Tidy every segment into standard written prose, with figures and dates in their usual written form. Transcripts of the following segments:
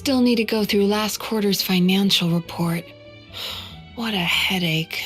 Still need to go through last quarter's financial report. What a headache.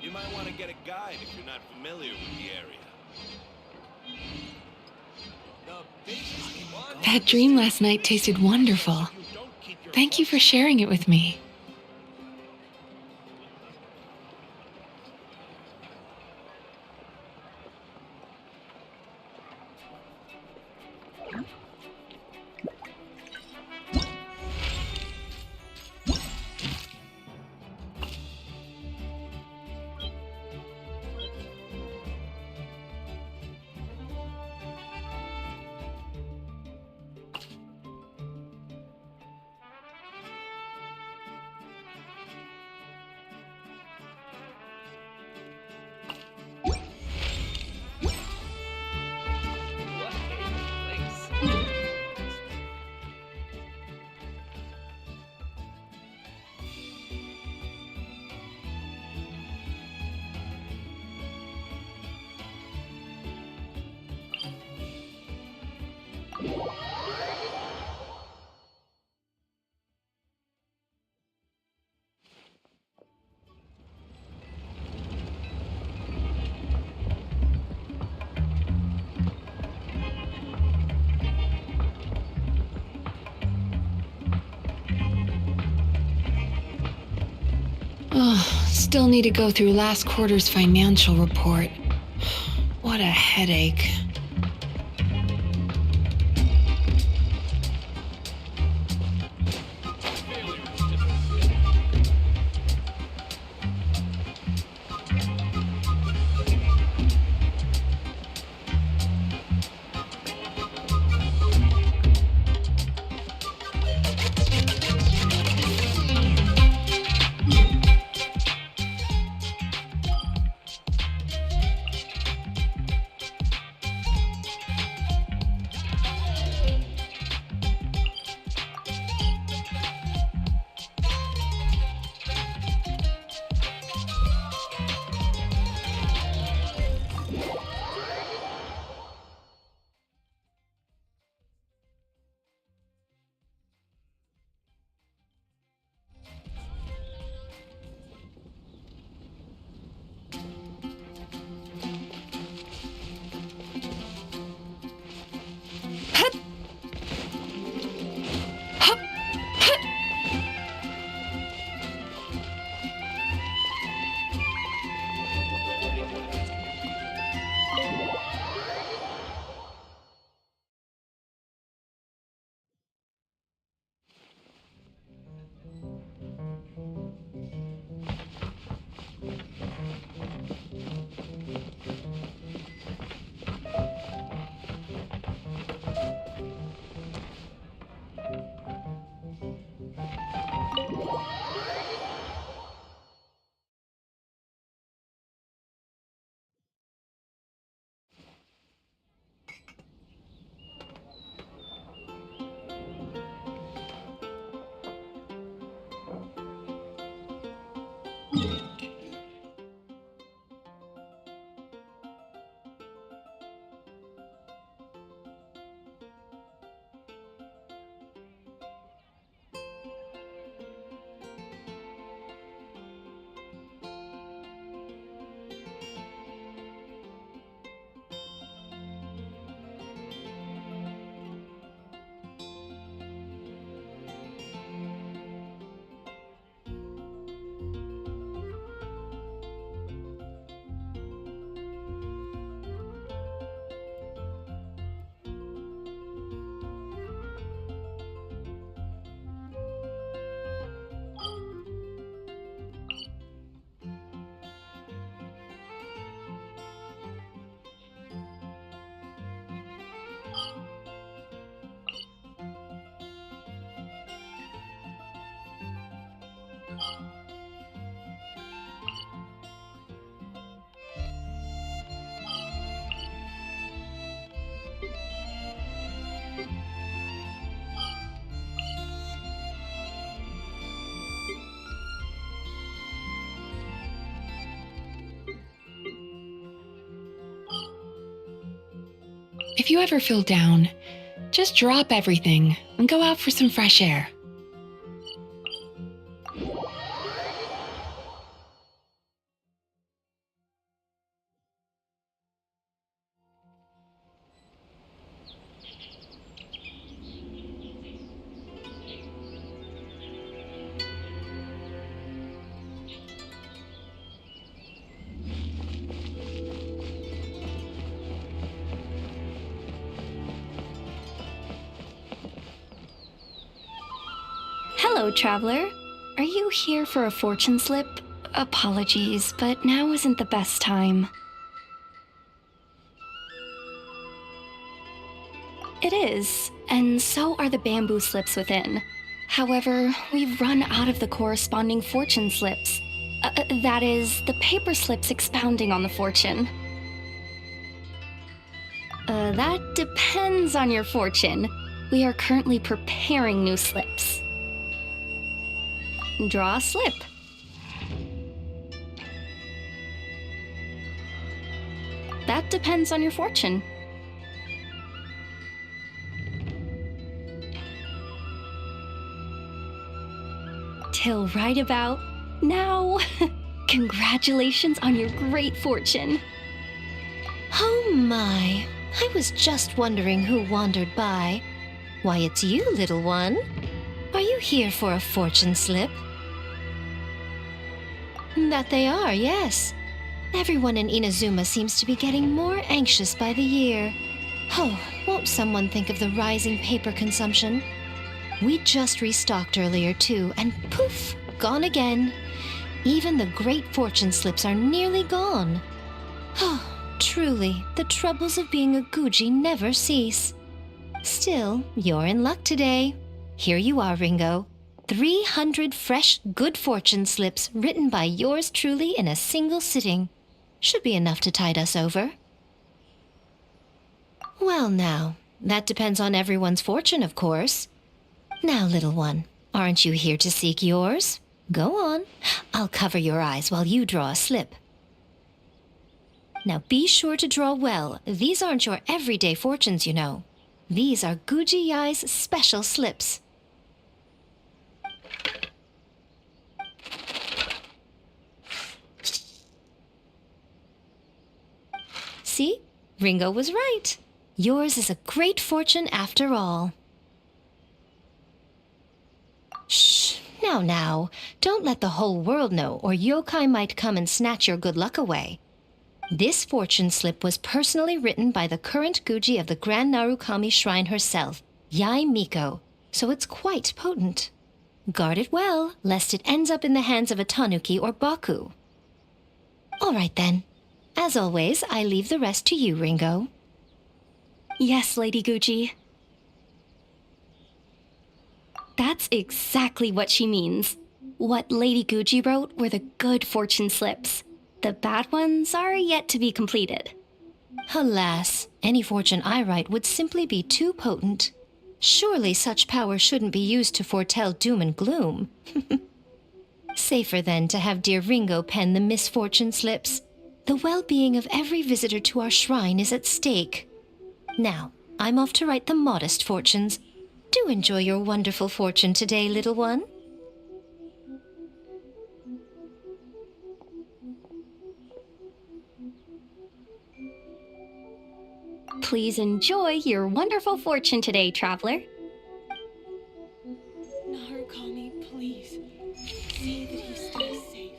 You might want to get a guide if you're not familiar with the area. That dream last night tasted wonderful. Thank you for sharing it with me. Still need to go through last quarter's financial report. What a headache. If you ever feel down, just drop everything and go out for some fresh air. Hello, traveler. Are you here for a fortune slip? Apologies, but now isn't the best time. It is, and so are the bamboo slips within. However, we've run out of the corresponding fortune slips. That is, the paper slips expounding on the fortune. That depends on your fortune. We are currently preparing new slips. Draw a slip. That depends on your fortune. Till right about now. Congratulations on your great fortune. Oh my, I was just wondering who wandered by. Why, it's you, little one. Are you here for a fortune slip? That they are, yes. Everyone in Inazuma seems to be getting more anxious by the year. Oh, won't someone think of the rising paper consumption? We just restocked earlier too, and poof, gone again. Even the great fortune slips are nearly gone. Oh, truly, the troubles of being a Guji never cease. Still, you're in luck today. Here you are, Ringo. 300 fresh good fortune slips written by yours truly in a single sitting. Should be enough to tide us over. Well now, that depends on everyone's fortune, of course. Now, little one, aren't you here to seek yours? Go on. I'll cover your eyes while you draw a slip. Now be sure to draw well. These aren't your everyday fortunes, you know. These are Guji Yai's special slips. See? Ringo was right. Yours is a great fortune after all. Shh. Now. Don't let the whole world know, or yokai might come and snatch your good luck away. This fortune slip was personally written by the current Guji of the Grand Narukami Shrine herself, Yai Miko, so it's quite potent. Guard it well, lest it ends up in the hands of a tanuki or baku. All right then. As always, I leave the rest to you, Ringo. Yes, Lady Guji. That's exactly what she means. What Lady Guji wrote were the good fortune slips. The bad ones are yet to be completed. Alas, any fortune I write would simply be too potent. Surely such power shouldn't be used to foretell doom and gloom. Safer then to have dear Ringo pen the misfortune slips. The well-being of every visitor to our shrine is at stake. Now, I'm off to write the modest fortunes. Do enjoy your wonderful fortune today, little one. Please enjoy your wonderful fortune today, traveler. Narukami, please. See that he stays safe.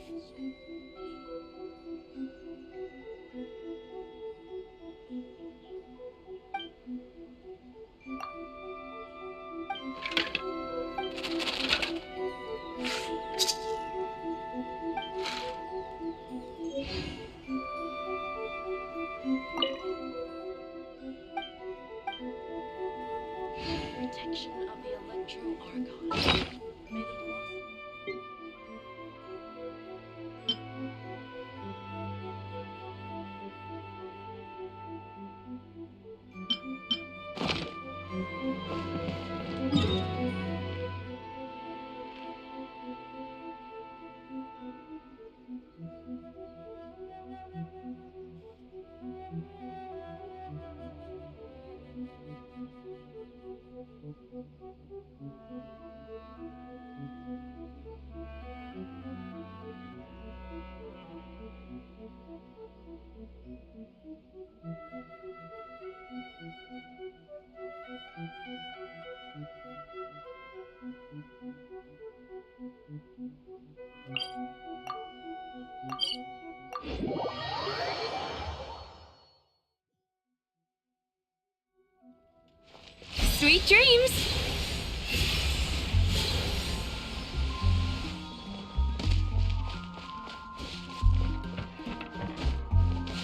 Sweet dreams!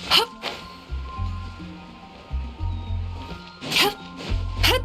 Hup! Hup! Hup!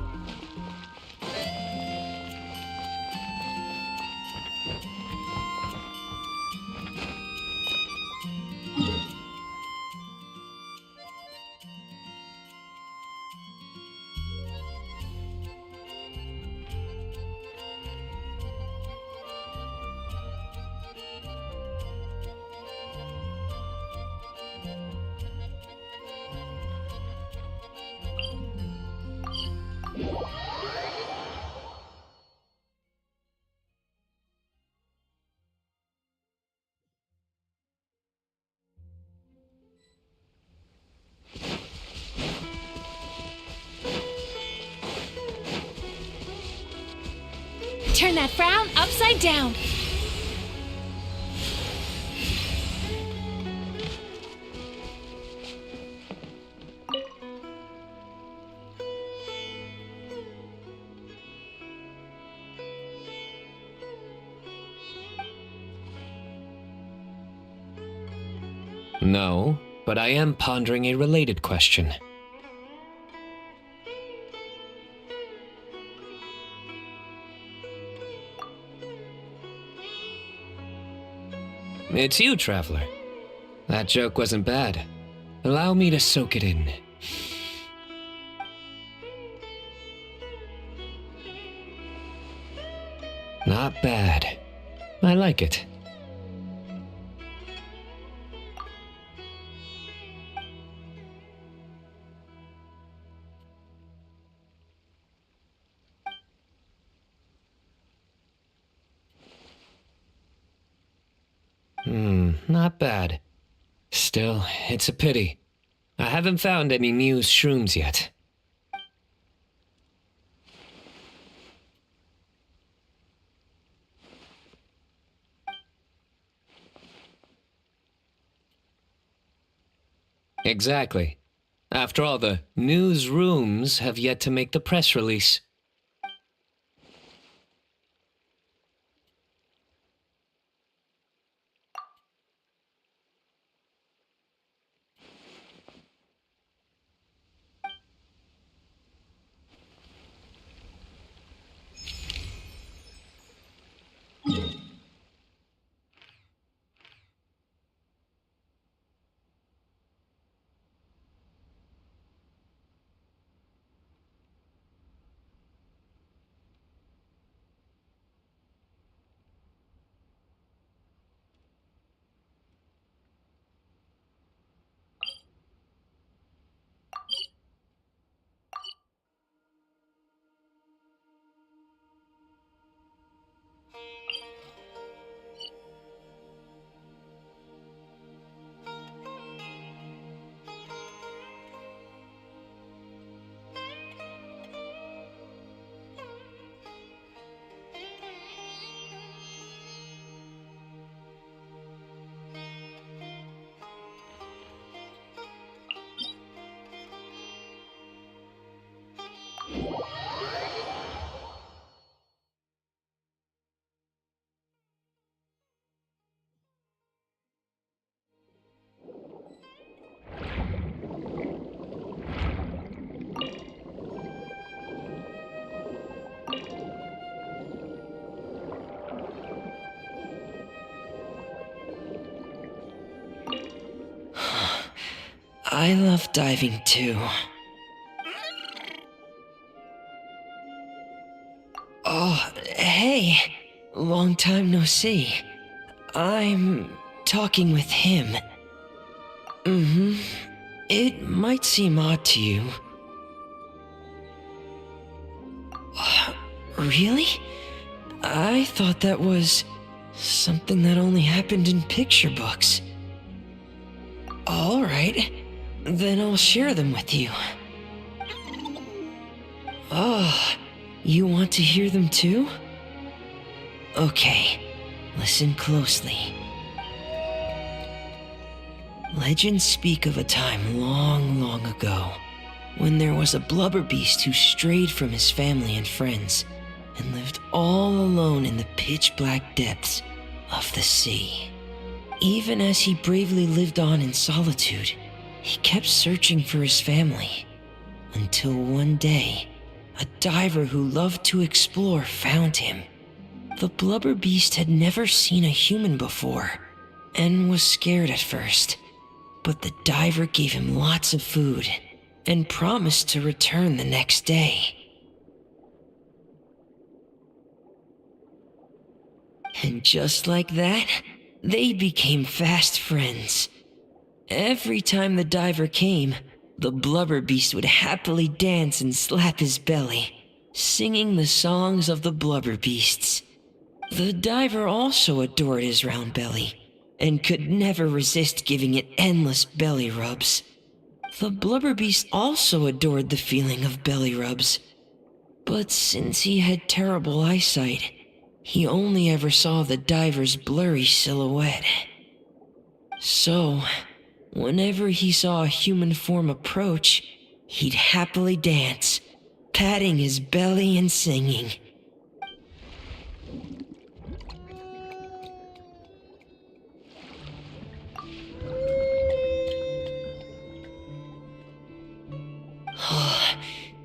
Turn that frown upside down. No, but I am pondering a related question. It's you, Traveler. That joke wasn't bad. Allow me to soak it in. Not bad. I like it. Not bad. Still, it's a pity. I haven't found any Muse shrooms yet. Exactly. After all, the newsrooms have yet to make the press release. I love diving too. Oh, hey. Long time no see. I'm talking with him. It might seem odd to you. Really? I thought that was something that only happened in picture books. Alright, then I'll share them with you. Oh, you want to hear them too? Okay, listen closely. Legends speak of a time long, long ago when there was a blubber beast who strayed from his family and friends and lived all alone in the pitch-black depths of the sea. Even as he bravely lived on in solitude, he kept searching for his family, until one day, a diver who loved to explore found him. The blubber beast had never seen a human before, and was scared at first, but the diver gave him lots of food and promised to return the next day. And just like that, they became fast friends. Every time the diver came, the blubber beast would happily dance and slap his belly, singing the songs of the blubber beasts. The diver also adored his round belly, and could never resist giving it endless belly rubs. The blubber beast also adored the feeling of belly rubs, but since he had terrible eyesight, he only ever saw the diver's blurry silhouette. So, whenever he saw a human form approach, he'd happily dance, patting his belly and singing.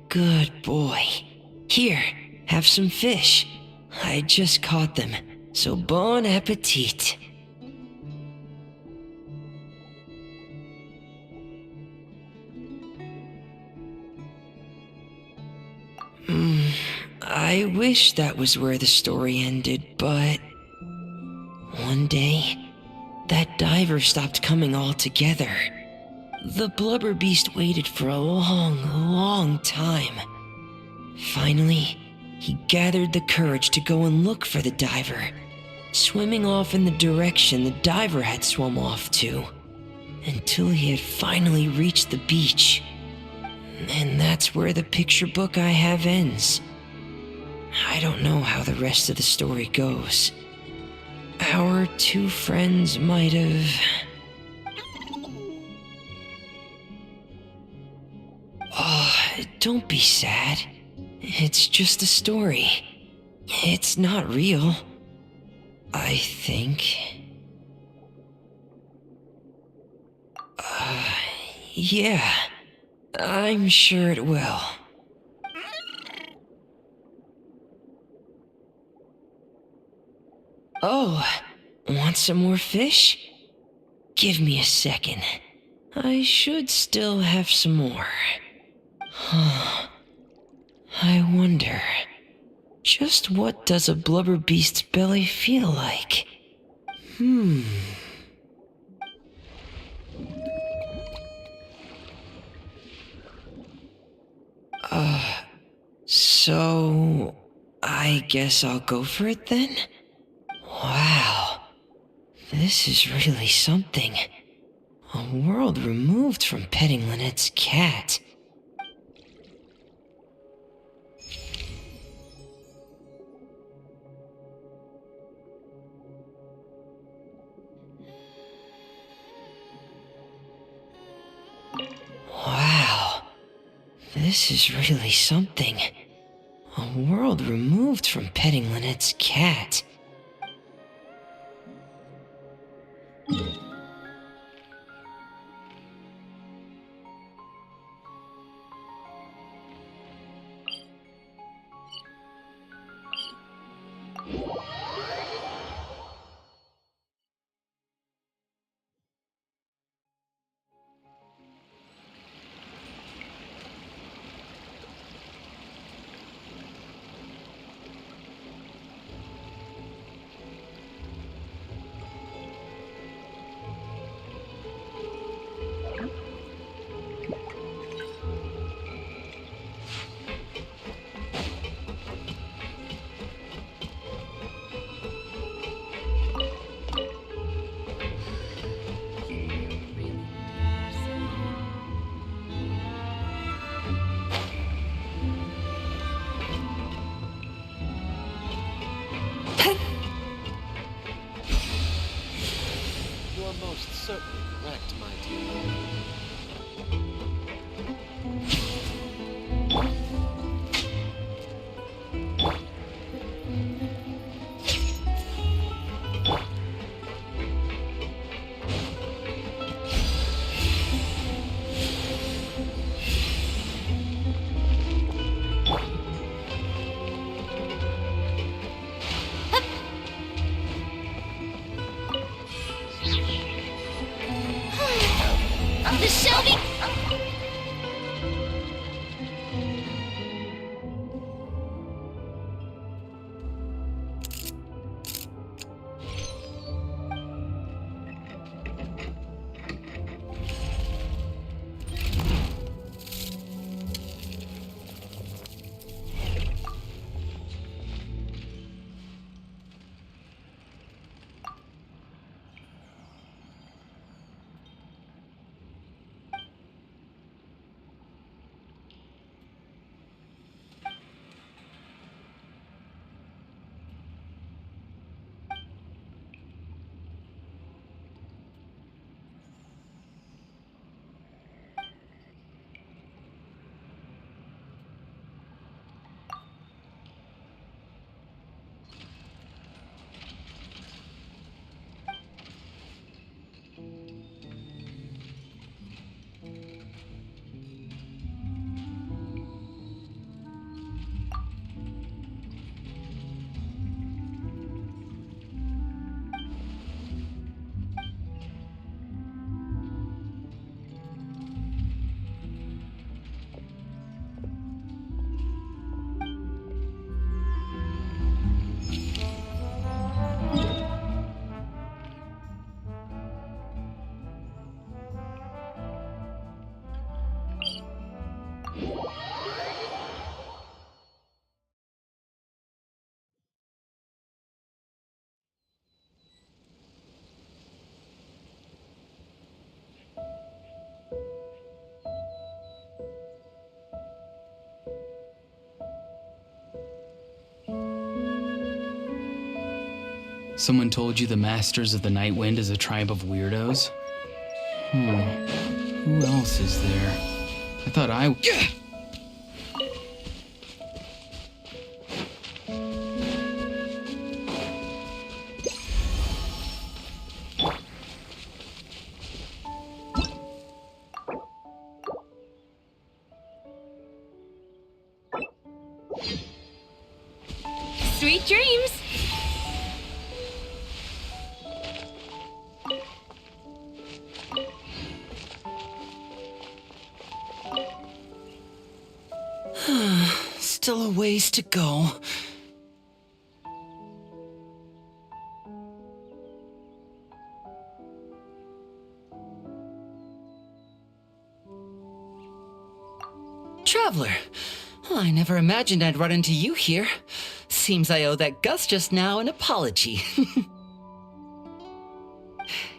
Good boy. Here, have some fish. I just caught them, so bon appetit. I wish that was where the story ended, but one day, that diver stopped coming altogether. The blubber beast waited for a long, long time. Finally, he gathered the courage to go and look for the diver, swimming off in the direction the diver had swum off to, until he had finally reached the beach. And that's where the picture book I have ends. I don't know how the rest of the story goes. Our two friends might have... Oh, don't be sad. It's just a story. It's not real. I think. Yeah. I'm sure it will. Oh, want some more fish? Give me a second. I should still have some more. I wonder, just what does a blubber beast's belly feel like? So I guess I'll go for it then? Wow, this is really something. A world removed from petting Lynette's cat. Wow, this is really something. A world removed from petting Lynette's cat. most certainly correct, my dear. The Shelby! Someone told you the Masters of the Night Wind is a tribe of weirdos? Who else is there? I thought I... Sweet dreams! Still a ways to go. Traveler, I never imagined I'd run into you here. Seems I owe that Gus just now an apology.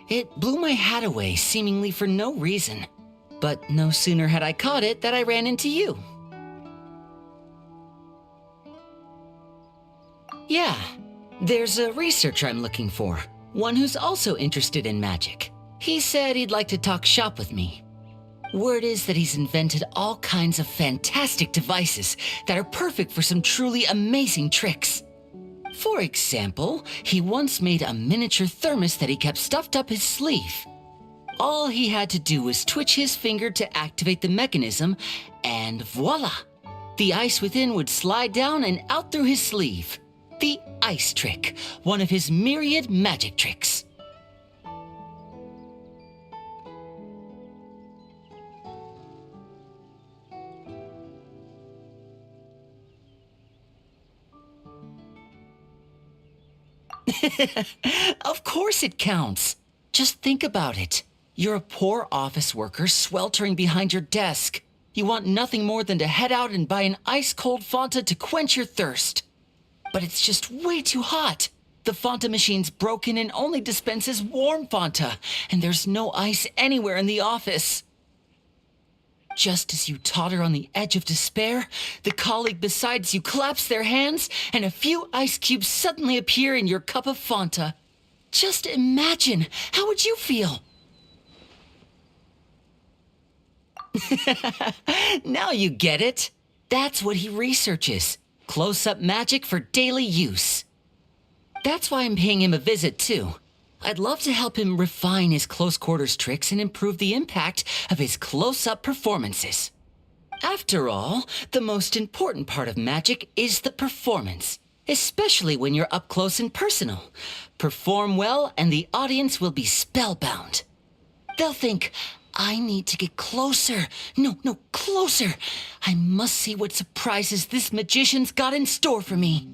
It blew my hat away, seemingly for no reason. But no sooner had I caught it than I ran into you. Yeah, there's a researcher I'm looking for. One who's also interested in magic. He said he'd like to talk shop with me. Word is that he's invented all kinds of fantastic devices that are perfect for some truly amazing tricks. For example, he once made a miniature thermos that he kept stuffed up his sleeve. All he had to do was twitch his finger to activate the mechanism, and voila! The ice within would slide down and out through his sleeve. The ice trick, one of his myriad magic tricks. Of course it counts. Just think about it. You're a poor office worker sweltering behind your desk. You want nothing more than to head out and buy an ice-cold Fanta to quench your thirst. But it's just way too hot. The Fanta machine's broken and only dispenses warm Fanta, and there's no ice anywhere in the office. Just as you totter on the edge of despair, the colleague beside you claps their hands, and a few ice cubes suddenly appear in your cup of Fanta. Just imagine, how would you feel? Now you get it. That's what he researches. Close-up magic for daily use. That's why I'm paying him a visit, too. I'd love to help him refine his close-quarters tricks and improve the impact of his close-up performances. After all, the most important part of magic is the performance, especially when you're up close and personal. Perform well and the audience will be spellbound. They'll think, I need to get closer. No, closer. I must see what surprises this magician's got in store for me.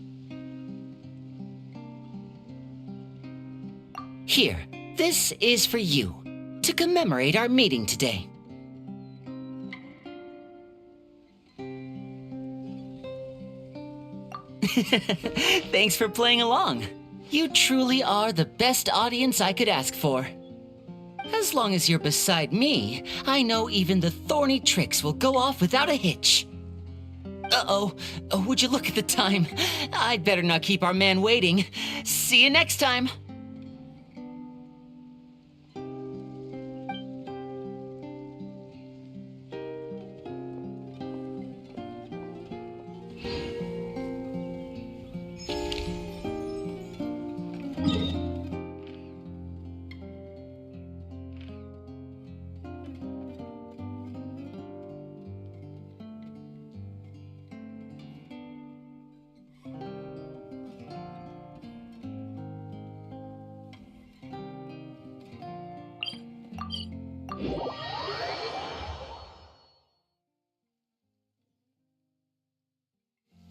Here, this is for you, to commemorate our meeting today. Thanks for playing along. You truly are the best audience I could ask for. As long as you're beside me, I know even the thorny tricks will go off without a hitch. Uh-oh. Oh, would you look at the time? I'd better not keep our man waiting. See you next time.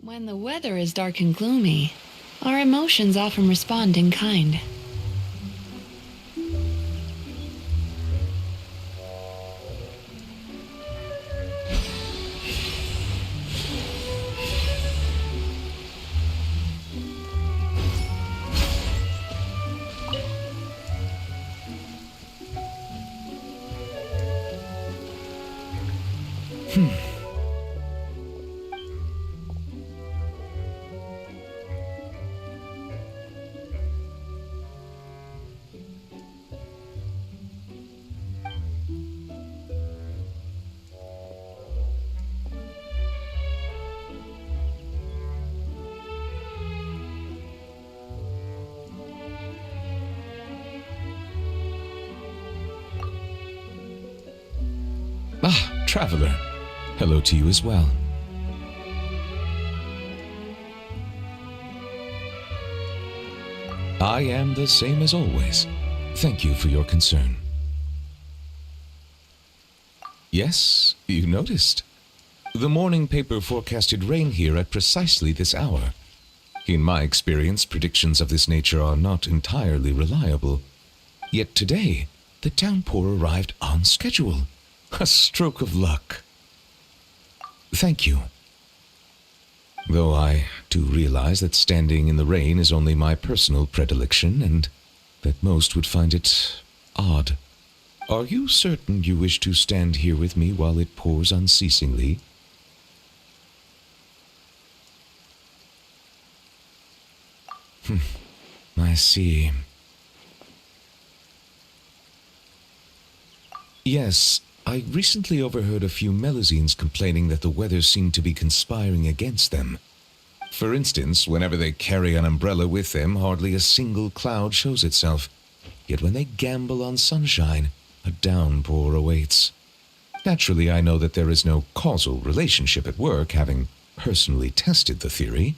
When the weather is dark and gloomy, our emotions often respond in kind. Ah, traveler. Hello to you as well. I am the same as always. Thank you for your concern. Yes, you noticed. The morning paper forecasted rain here at precisely this hour. In my experience, predictions of this nature are not entirely reliable. Yet today, the downpour arrived on schedule. A stroke of luck. Thank you. Though I do realize that standing in the rain is only my personal predilection, and that most would find it odd. Are you certain you wish to stand here with me while it pours unceasingly? I see. Yes, I recently overheard a few Melusines complaining that the weather seemed to be conspiring against them. For instance, whenever they carry an umbrella with them, hardly a single cloud shows itself. Yet when they gamble on sunshine, a downpour awaits. Naturally, I know that there is no causal relationship at work, having personally tested the theory.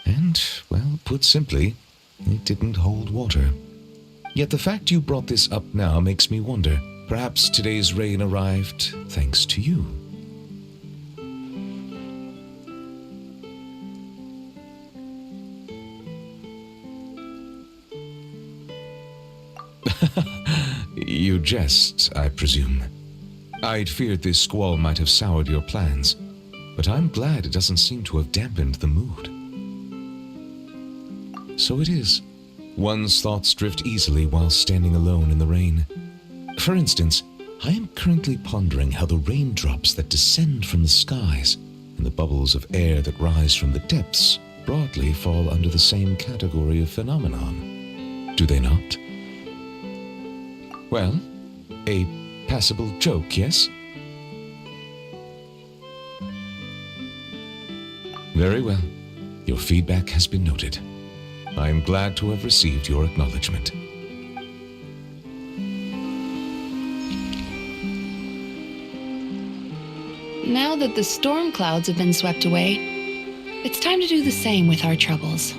And, well, put simply, it didn't hold water. Yet the fact you brought this up now makes me wonder. Perhaps today's rain arrived thanks to you. You jest, I presume. I'd feared this squall might have soured your plans, but I'm glad it doesn't seem to have dampened the mood. So it is. One's thoughts drift easily while standing alone in the rain. For instance, I am currently pondering how the raindrops that descend from the skies and the bubbles of air that rise from the depths broadly fall under the same category of phenomenon. do they not? Well, a passable joke, yes? Very well. Your feedback has been noted. I am glad to have received your acknowledgement. Now that the storm clouds have been swept away, it's time to do the same with our troubles.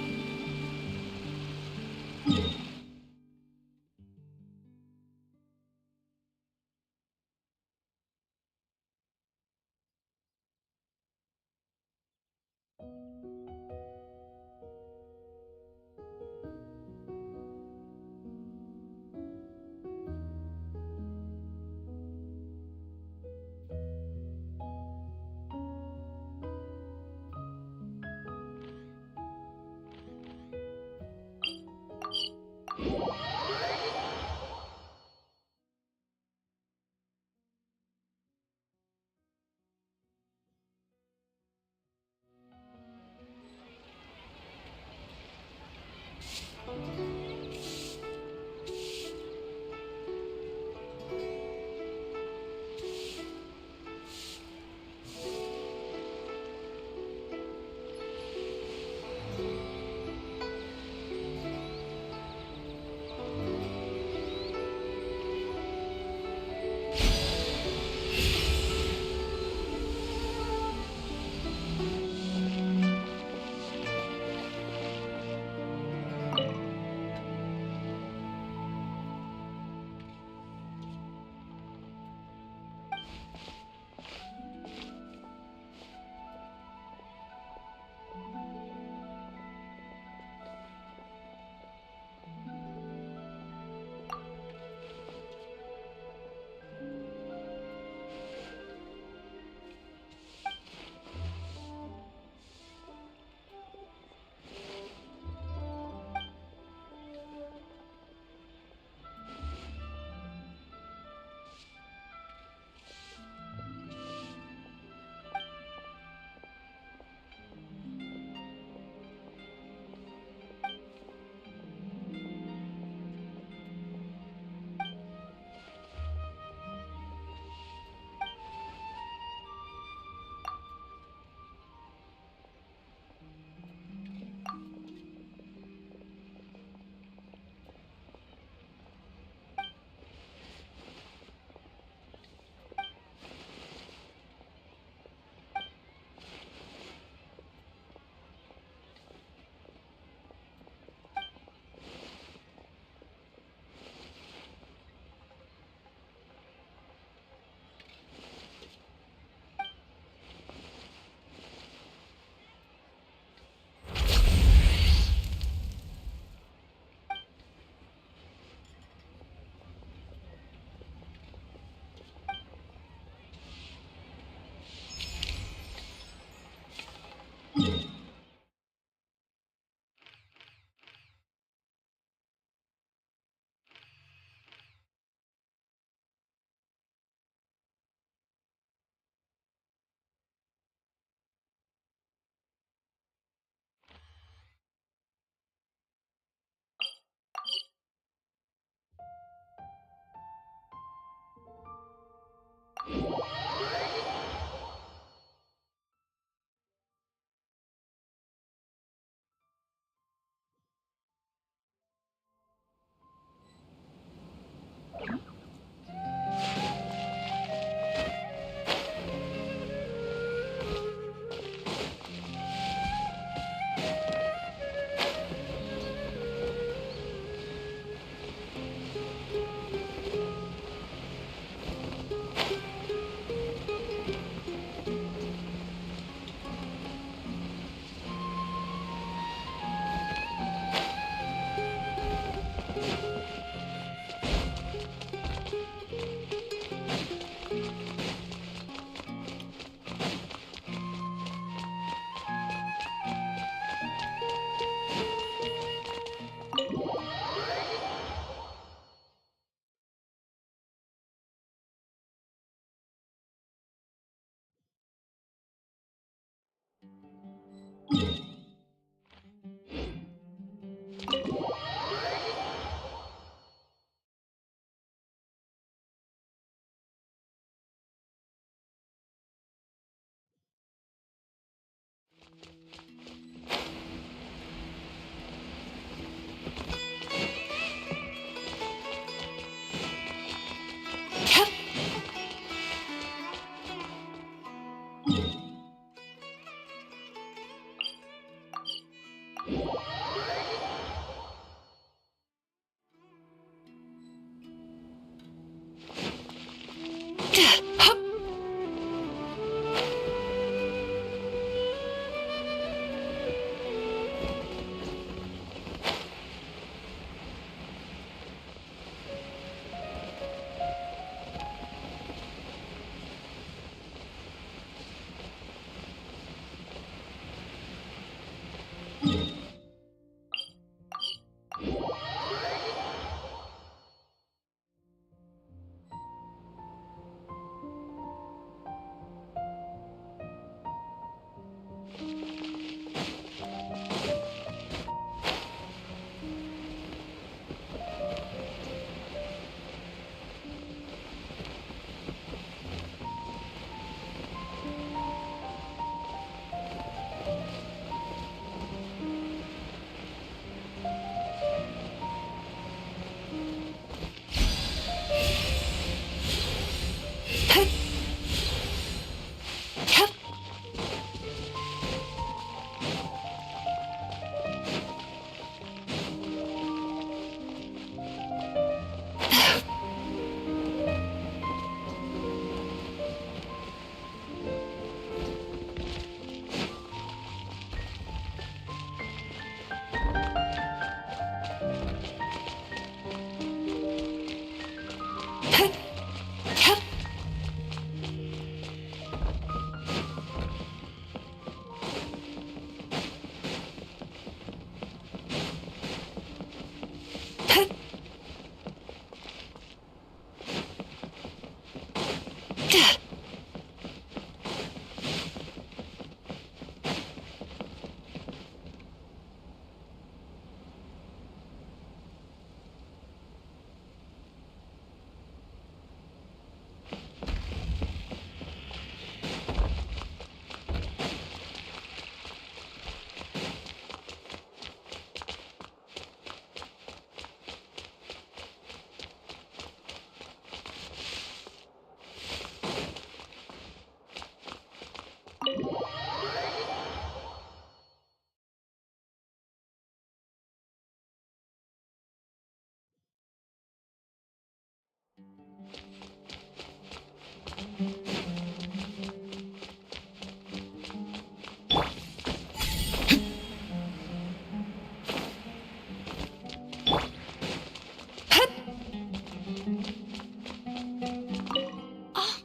Oh,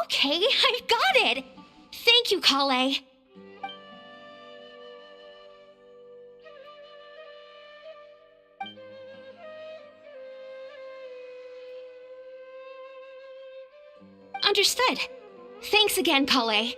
okay, I've got it! Thank you, Kale. Understood. Thanks again, Kale.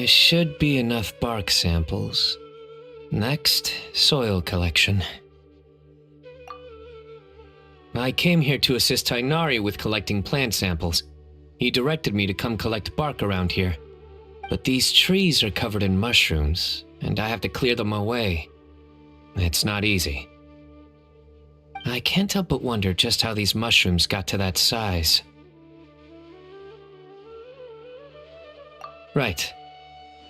There should be enough bark samples. Next, soil collection. I came here to assist Tainari with collecting plant samples. He directed me to come collect bark around here. But these trees are covered in mushrooms, and I have to clear them away. It's not easy. I can't help but wonder just how these mushrooms got to that size. Right.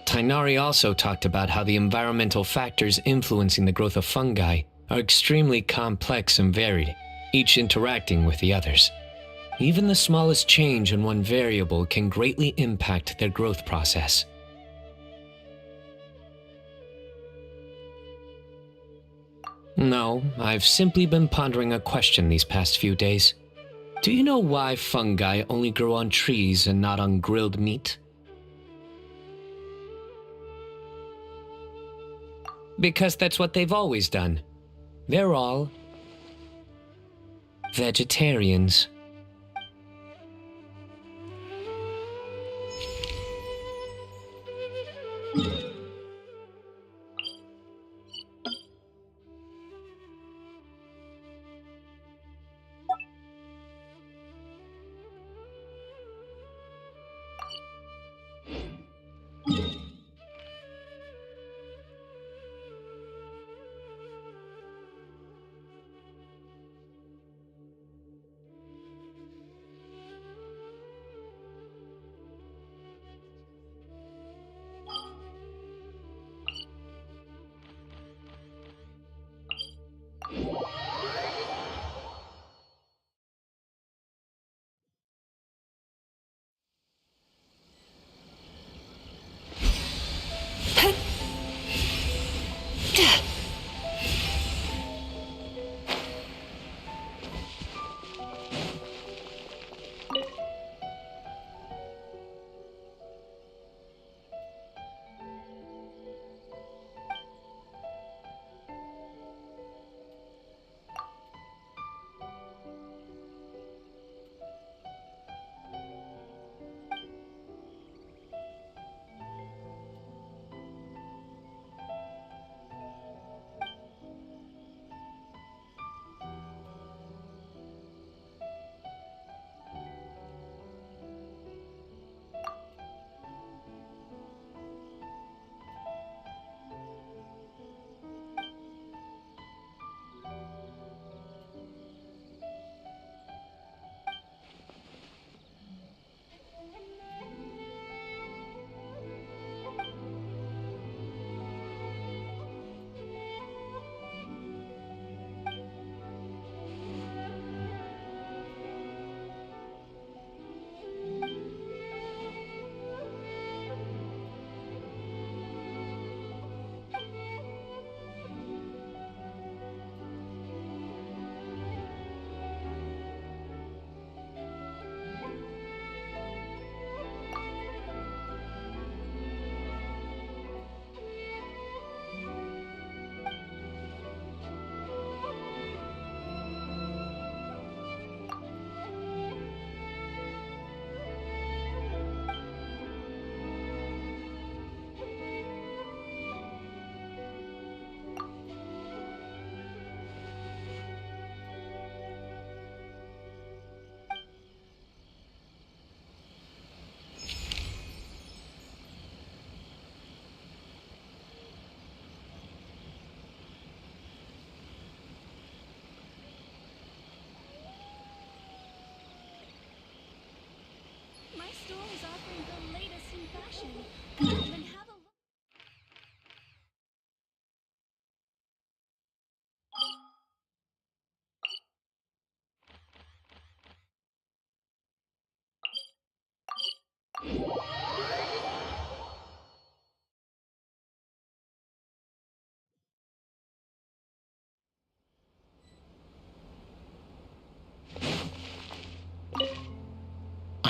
Tainari also talked about how the environmental factors influencing the growth of fungi are extremely complex and varied, each interacting with the others. Even the smallest change in one variable can greatly impact their growth process. No, I've simply been pondering a question these past few days. Do you know why fungi only grow on trees and not on grilled meat? Because that's what they've always done. They're all vegetarians.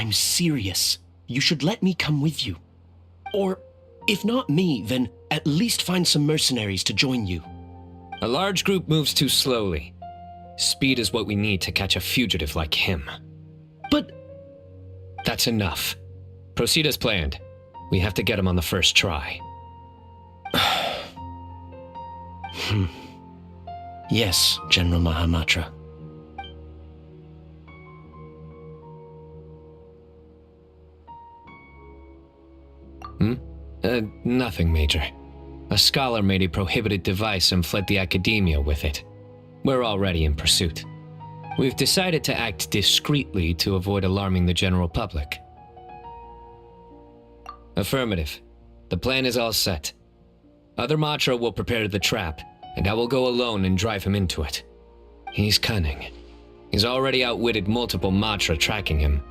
I'm serious. You should let me come with you. Or, if not me, then at least find some mercenaries to join you. A large group moves too slowly. Speed is what we need to catch a fugitive like him. But... That's enough. Proceed as planned. We have to get him on the first try. Yes, General Mahamatra. Nothing, Major. A scholar made a prohibited device and fled the academia with it. We're already in pursuit. We've decided to act discreetly to avoid alarming the general public. Affirmative. The plan is all set. Other Matra will prepare the trap, and I will go alone and drive him into it. He's cunning. He's already outwitted multiple Matra tracking him,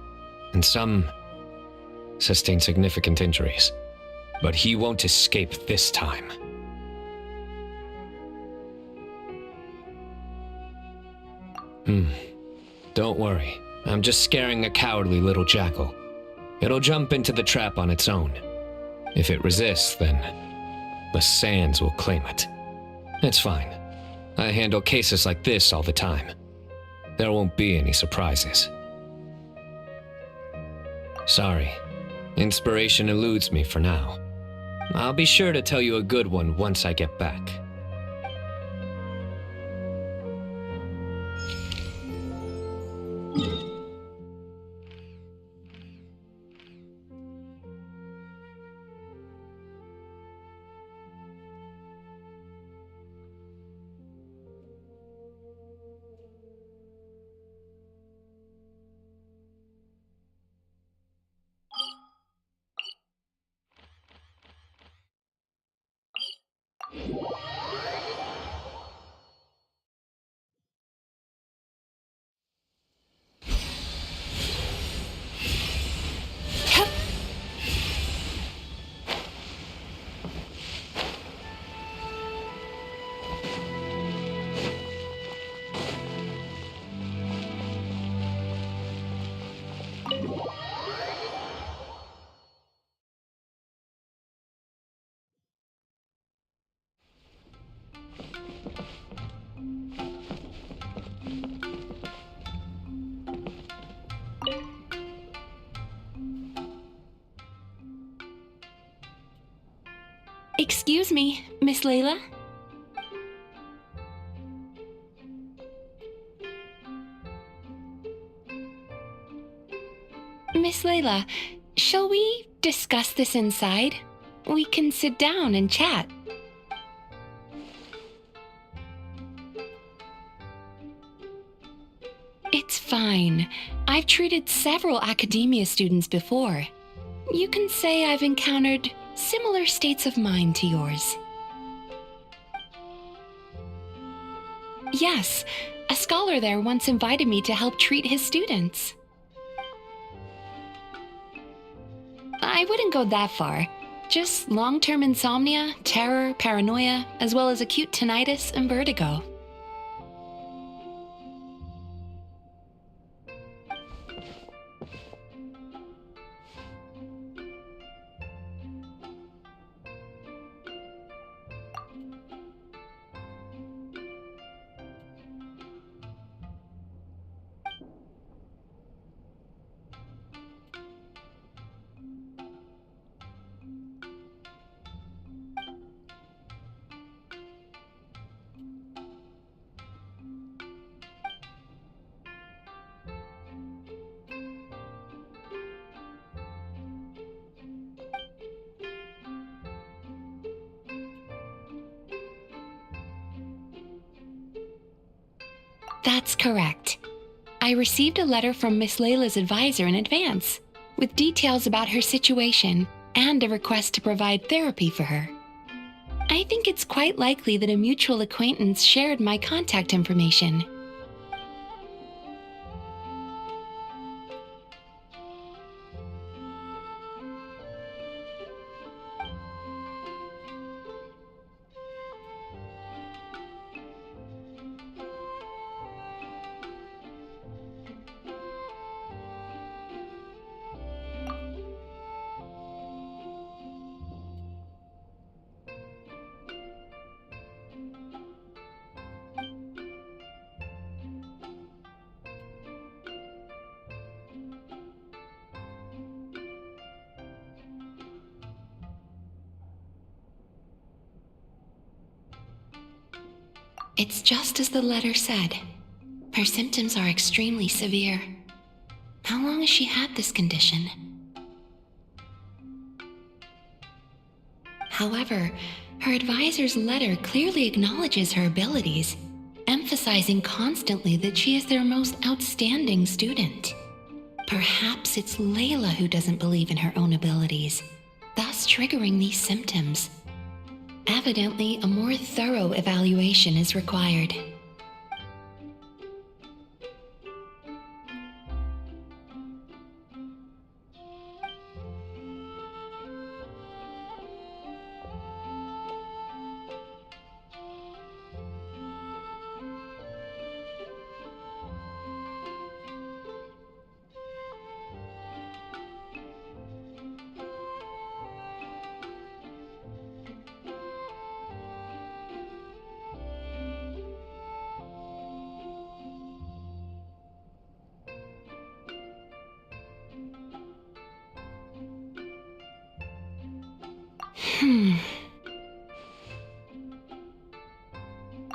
and some sustained significant injuries. But he won't escape this time. Don't worry. I'm just scaring a cowardly little jackal. It'll jump into the trap on its own. If it resists, then the sands will claim it. It's fine. I handle cases like this all the time. There won't be any surprises. Sorry. Inspiration eludes me for now. I'll be sure to tell you a good one once I get back. Excuse me, Miss Layla? Miss Layla, shall we discuss this inside? We can sit down and chat. It's fine. I've treated several academia students before. You can say I've encountered similar states of mind to yours. Yes, a scholar there once invited me to help treat his students. I wouldn't go that far. Just long-term insomnia, terror, paranoia, as well as acute tinnitus and vertigo. That's correct. I received a letter from Miss Layla's advisor in advance, with details about her situation and a request to provide therapy for her. I think it's quite likely that a mutual acquaintance shared my contact information. It's just as the letter said. Her symptoms are extremely severe. How long has she had this condition? However, her advisor's letter clearly acknowledges her abilities, emphasizing constantly that she is their most outstanding student. Perhaps it's Layla who doesn't believe in her own abilities, thus triggering these symptoms. Evidently, a more thorough evaluation is required.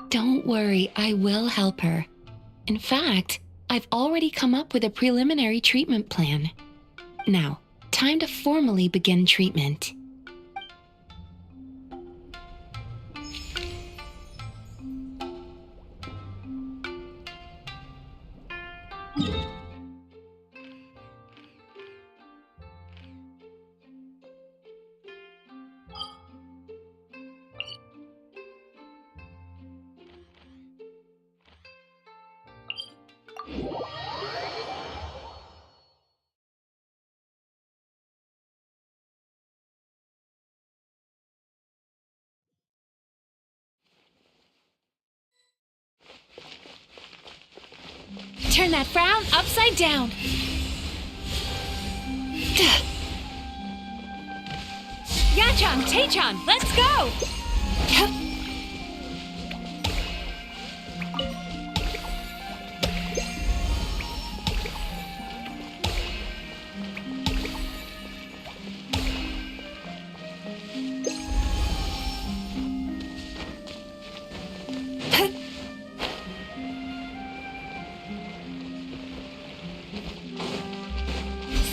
Don't worry, I will help her. In fact, I've already come up with a preliminary treatment plan. Now, time to formally begin treatment. Turn that frown upside down. Yachan, Taechan, let's go!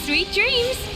Sweet dreams!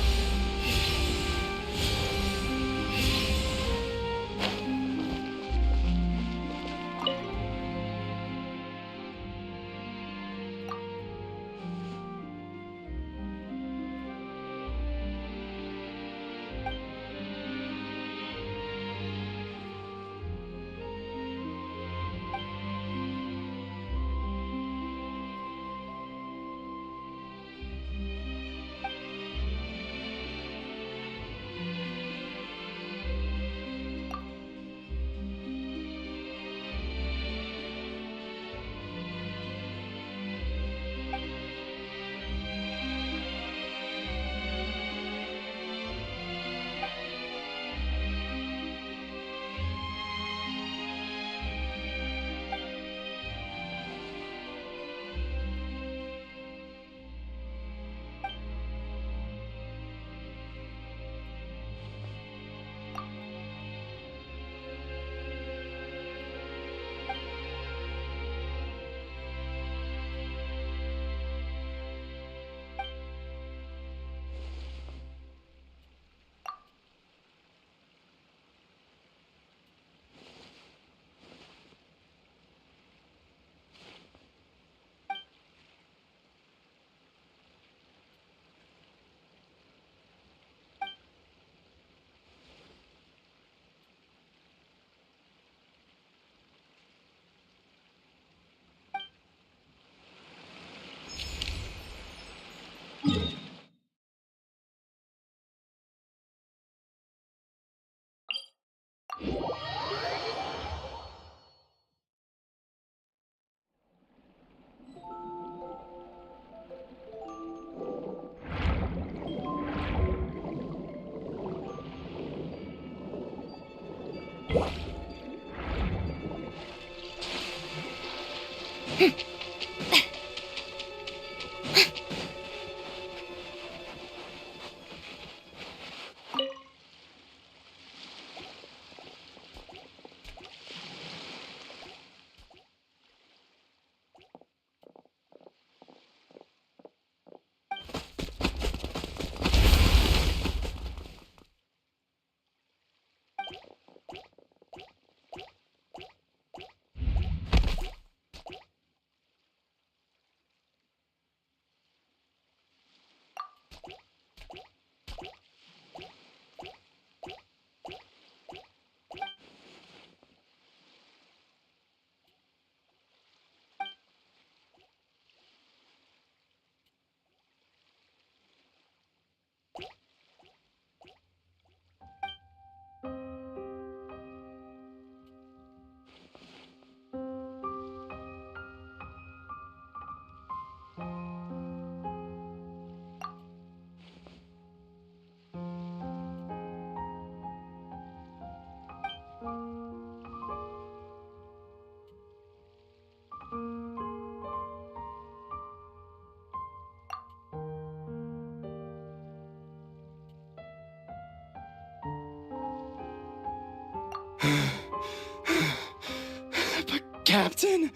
Captain,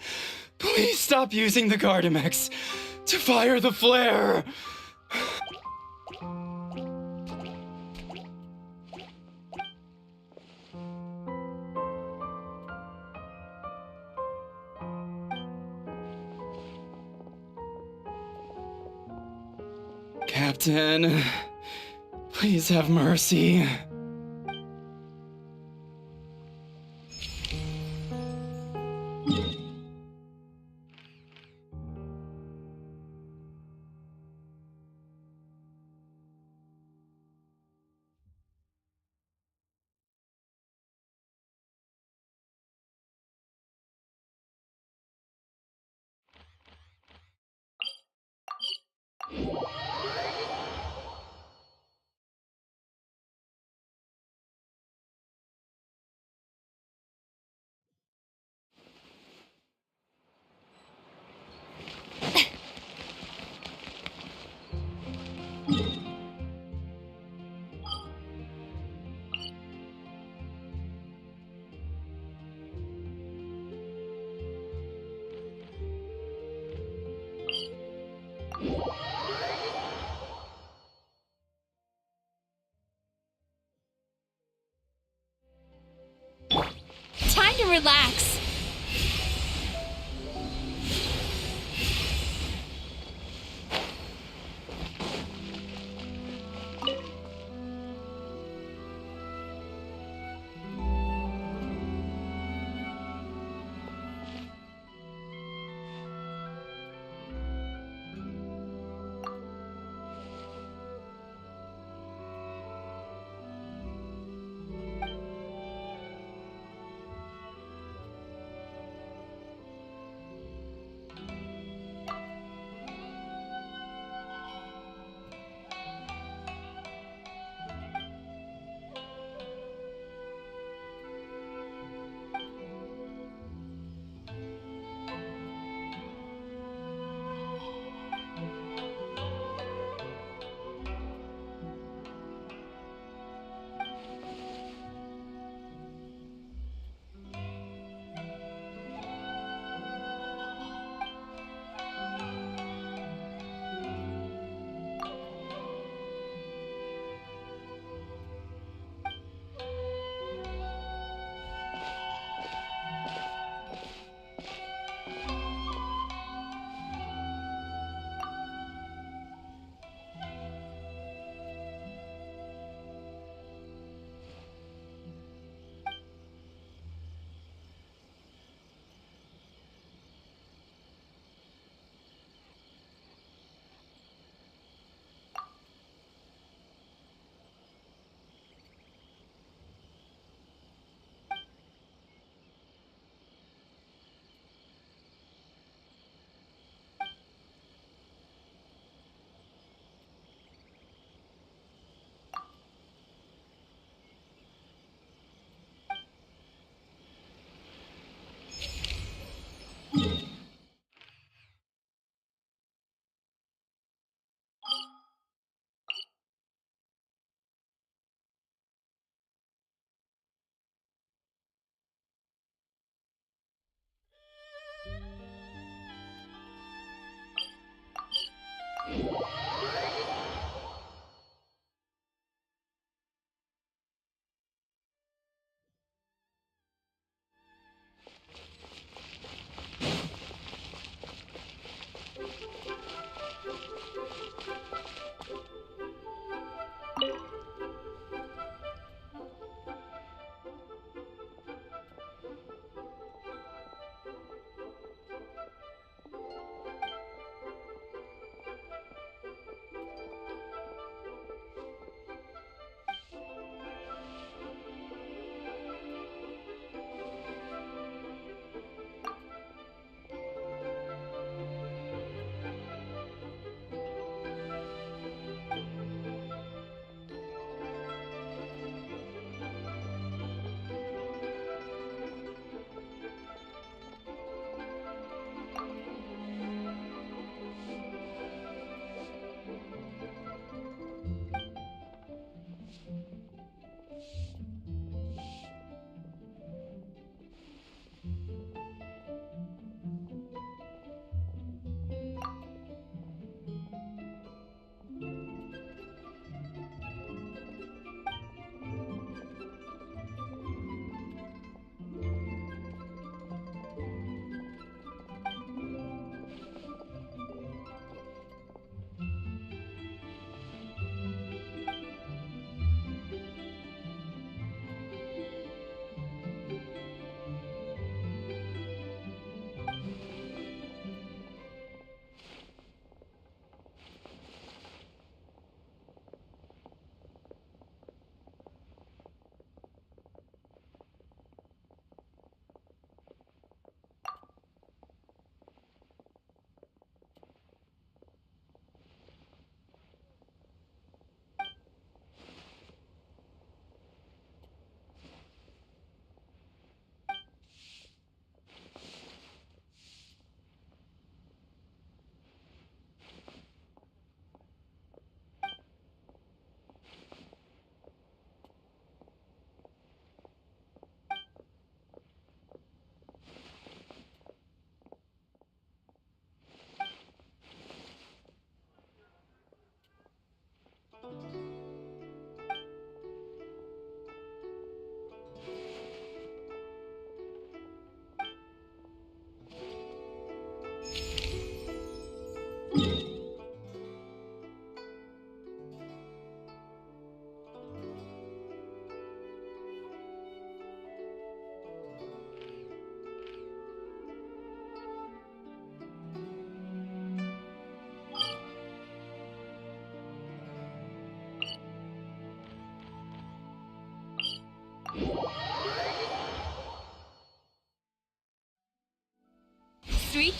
please stop using the Gardamex to fire the flare. Captain, please have mercy. Time to relax.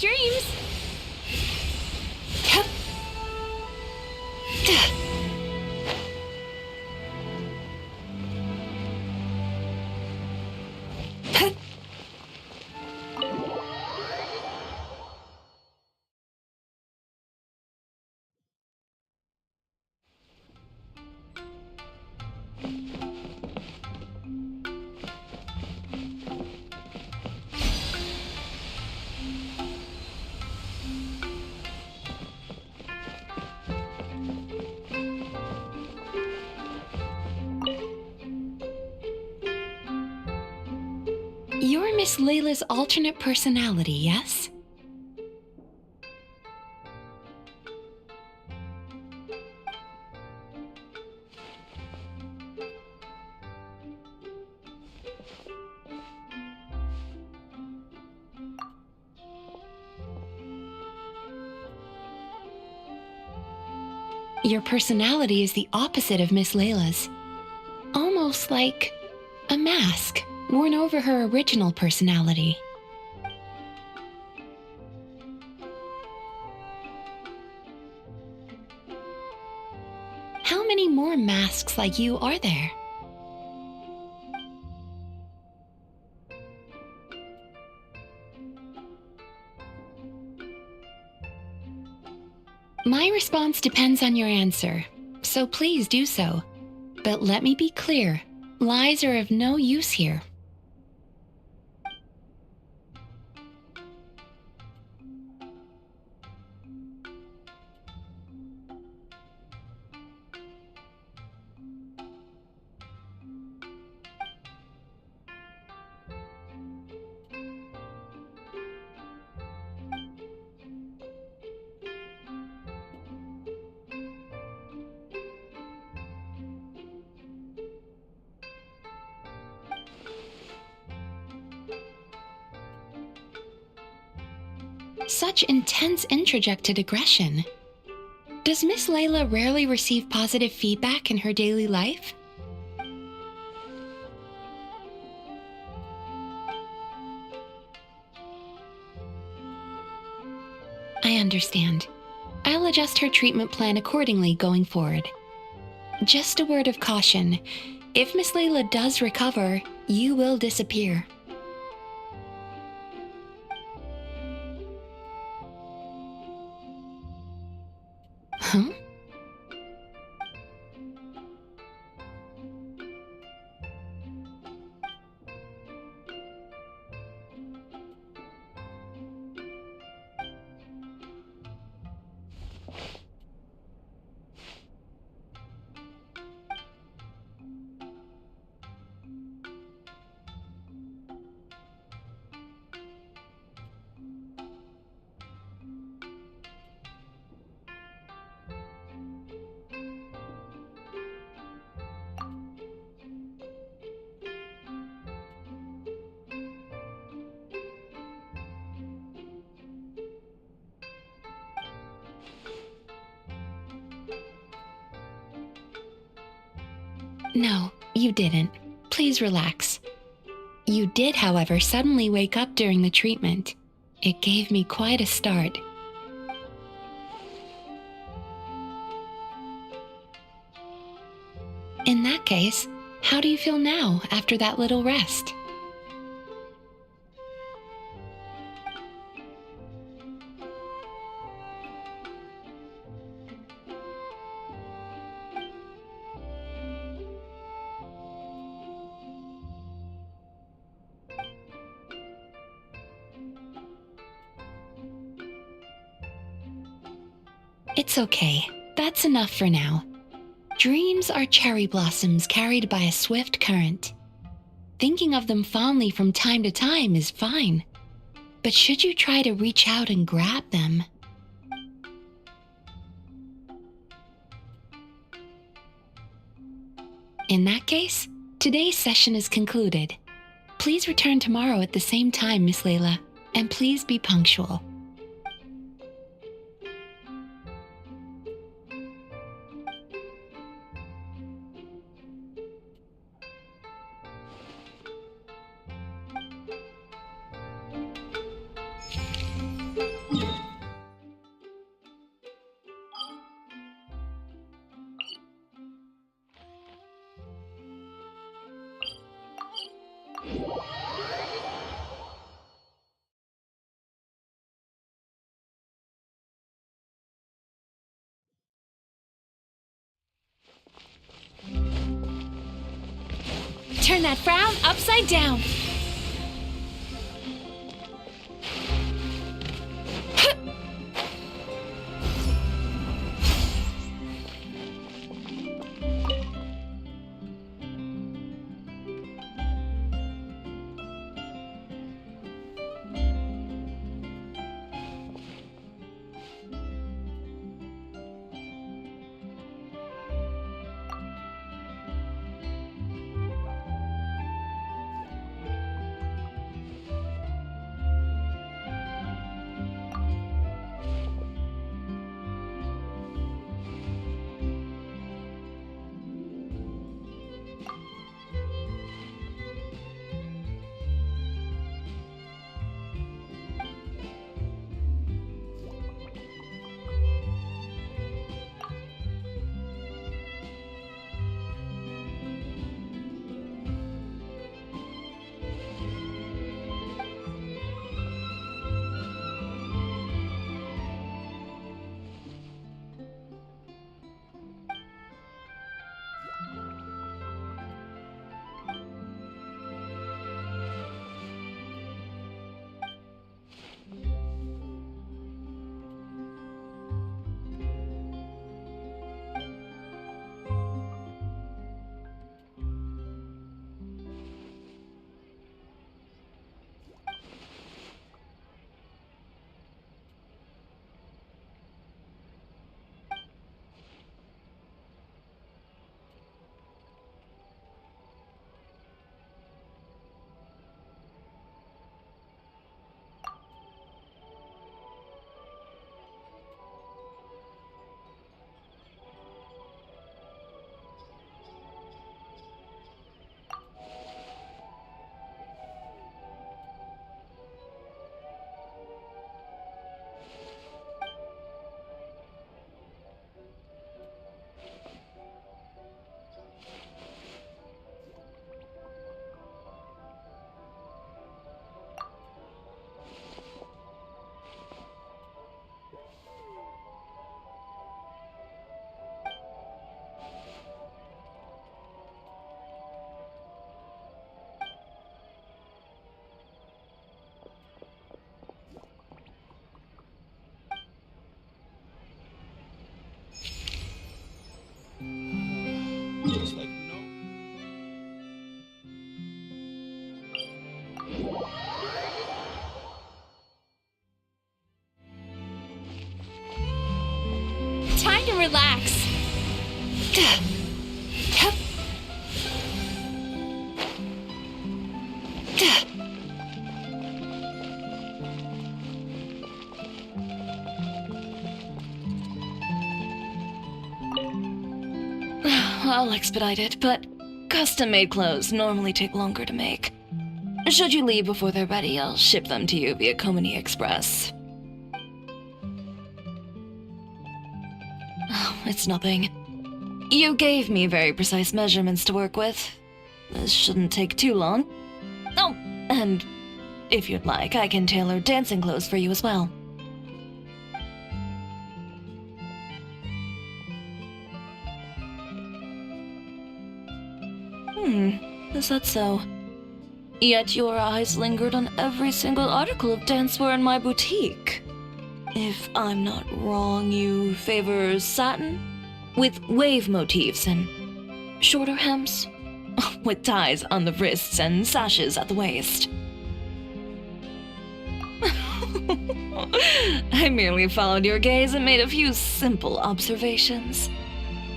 dreams! You're Miss Layla's alternate personality, yes? Your personality is the opposite of Miss Layla's. Almost like a mask worn over her original personality. How many more masks like you are there? My response depends on your answer, so please do so. But let me be clear, lies are of no use here. Such intense introjected aggression. Does Miss Layla rarely receive positive feedback in her daily life? I understand. I'll adjust her treatment plan accordingly going forward. Just a word of caution. If Miss Layla does recover, you will disappear. Huh? No, you didn't. Please relax. You did, however, suddenly wake up during the treatment. It gave me quite a start. In that case, how do you feel now after that little rest? It's okay. That's enough for now. Dreams are cherry blossoms carried by a swift current. Thinking of them fondly from time to time is fine. But should you try to reach out and grab them? In that case, today's session is concluded. Please return tomorrow at the same time, Miss Layla, and please be punctual. Turn that frown upside down. Looks like no. Time to relax. I'll expedite it, but custom-made clothes normally take longer to make. Should you leave before they're ready, I'll ship them to you via Komini Express. Oh, it's nothing. You gave me very precise measurements to work with. This shouldn't take too long. Oh, and if you'd like, I can tailor dancing clothes for you as well. Is that so? Yet your eyes lingered on every single article of dancewear in my boutique. If I'm not wrong, you favor satin? With wave motifs and shorter hems? With ties on the wrists and sashes at the waist. I merely followed your gaze and made a few simple observations.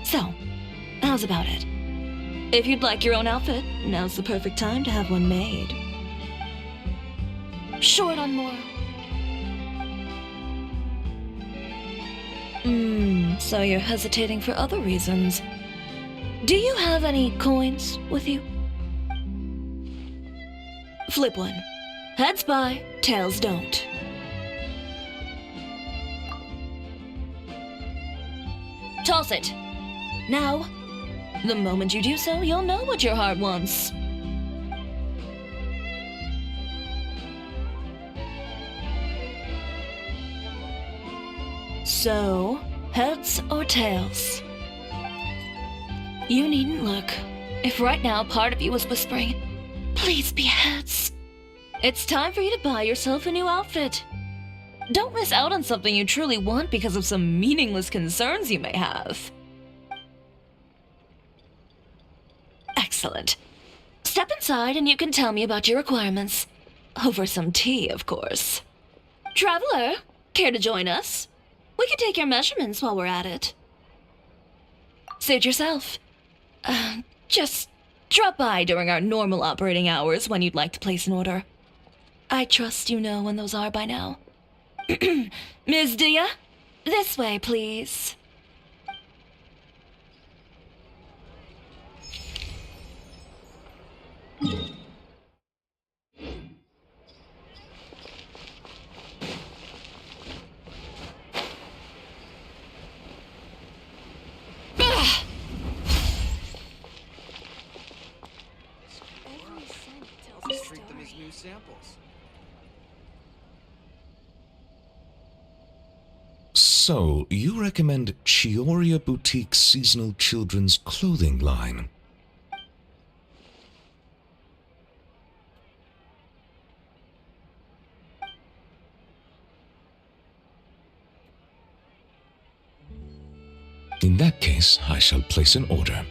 So, how's about it? If you'd like your own outfit, now's the perfect time to have one made. Short on more. So you're hesitating for other reasons. Do you have any coins with you? Flip one. Heads buy, tails don't. Toss it. Now, the moment you do so, you'll know what your heart wants. So, heads or tails? You needn't look. If right now part of you was whispering, please be heads, it's time for you to buy yourself a new outfit. Don't miss out on something you truly want because of some meaningless concerns you may have. Excellent. Step inside and you can tell me about your requirements. Over some tea, of course. Traveler, care to join us? We can take your measurements while we're at it. Suit yourself. Just drop by during our normal operating hours when you'd like to place an order. I trust you know when those are by now. Ms. Dia, this way, please. Treat them as new samples. So, you recommend Chioria Boutique's seasonal children's clothing line? In that case, I shall place an order.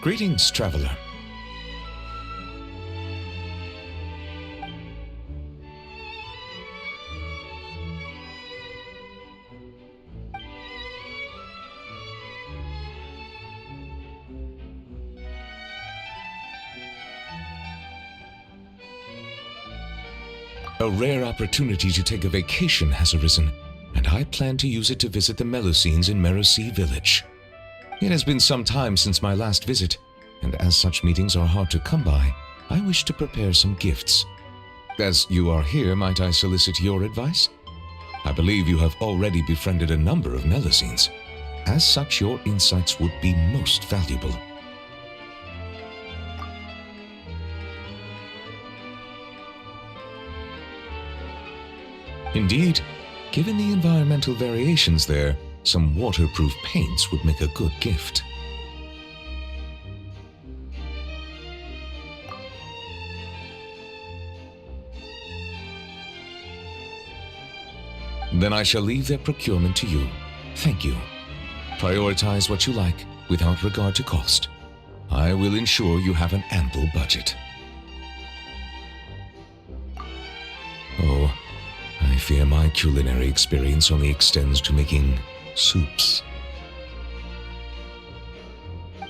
Greetings, traveler. A rare opportunity to take a vacation has arisen, and I plan to use it to visit the Melusines in Merosi Village. It has been some time since my last visit, and as such meetings are hard to come by, I wish to prepare some gifts. As you are here, might I solicit your advice? I believe you have already befriended a number of Melusines. As such, your insights would be most valuable. Indeed, given the environmental variations there, some waterproof paints would make a good gift. Then I shall leave their procurement to you. Thank you. Prioritize what you like without regard to cost. I will ensure you have an ample budget. Oh, I fear my culinary experience only extends to making soups.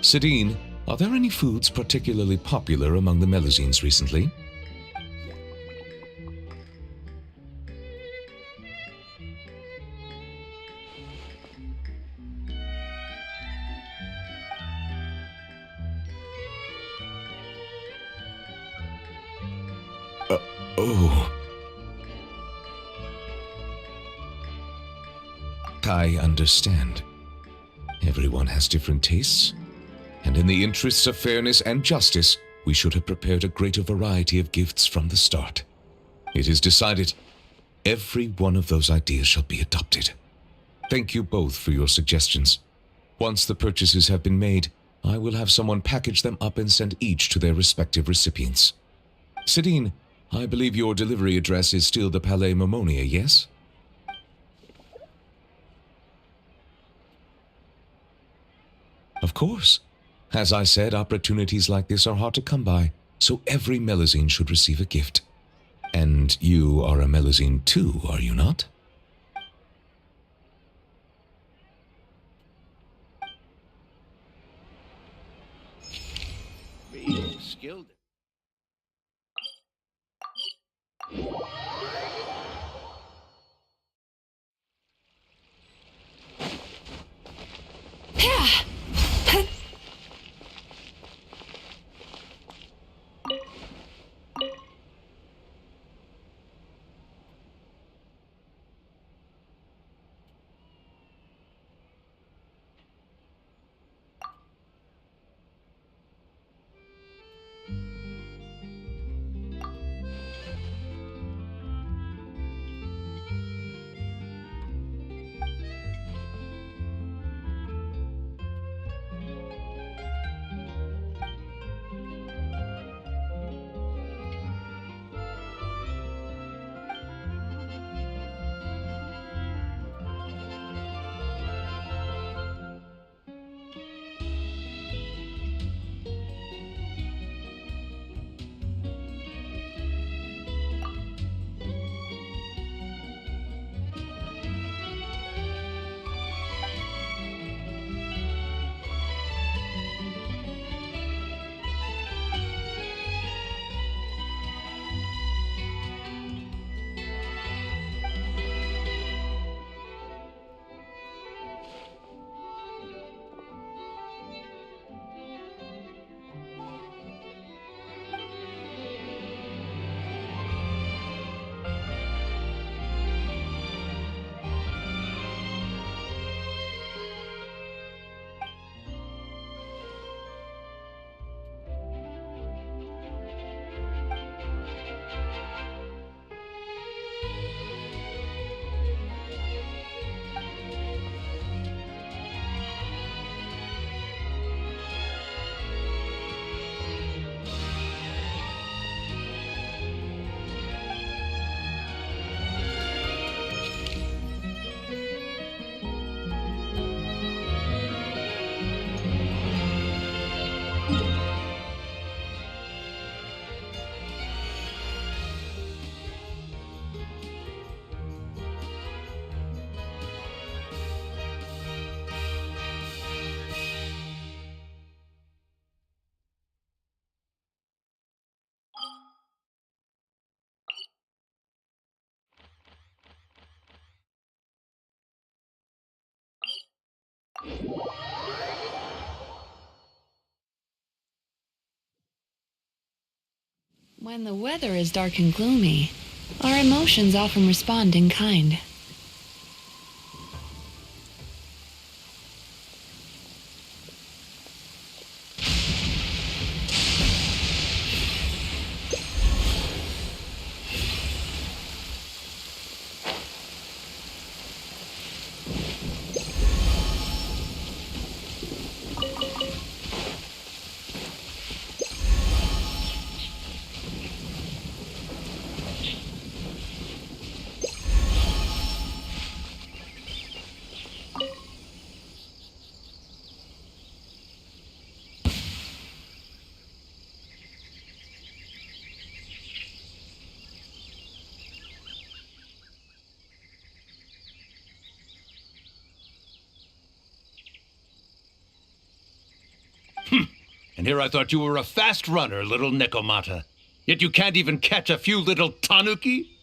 Sidine, are there any foods particularly popular among the Melusines recently? Oh. I understand. Everyone has different tastes, and in the interests of fairness and justice, we should have prepared a greater variety of gifts from the start. It is decided. Every one of those ideas shall be adopted. Thank you both for your suggestions. Once the purchases have been made, I will have someone package them up and send each to their respective recipients. Sidine, I believe your delivery address is still the Palais Momonia, yes? Of course. As I said, opportunities like this are hard to come by, so every Melusine should receive a gift. And you are a Melusine too, are you not? Greetings, Gilded. When the weather is dark and gloomy, our emotions often respond in kind. And here I thought you were a fast runner, little Nekomata. Yet you can't even catch a few little tanuki?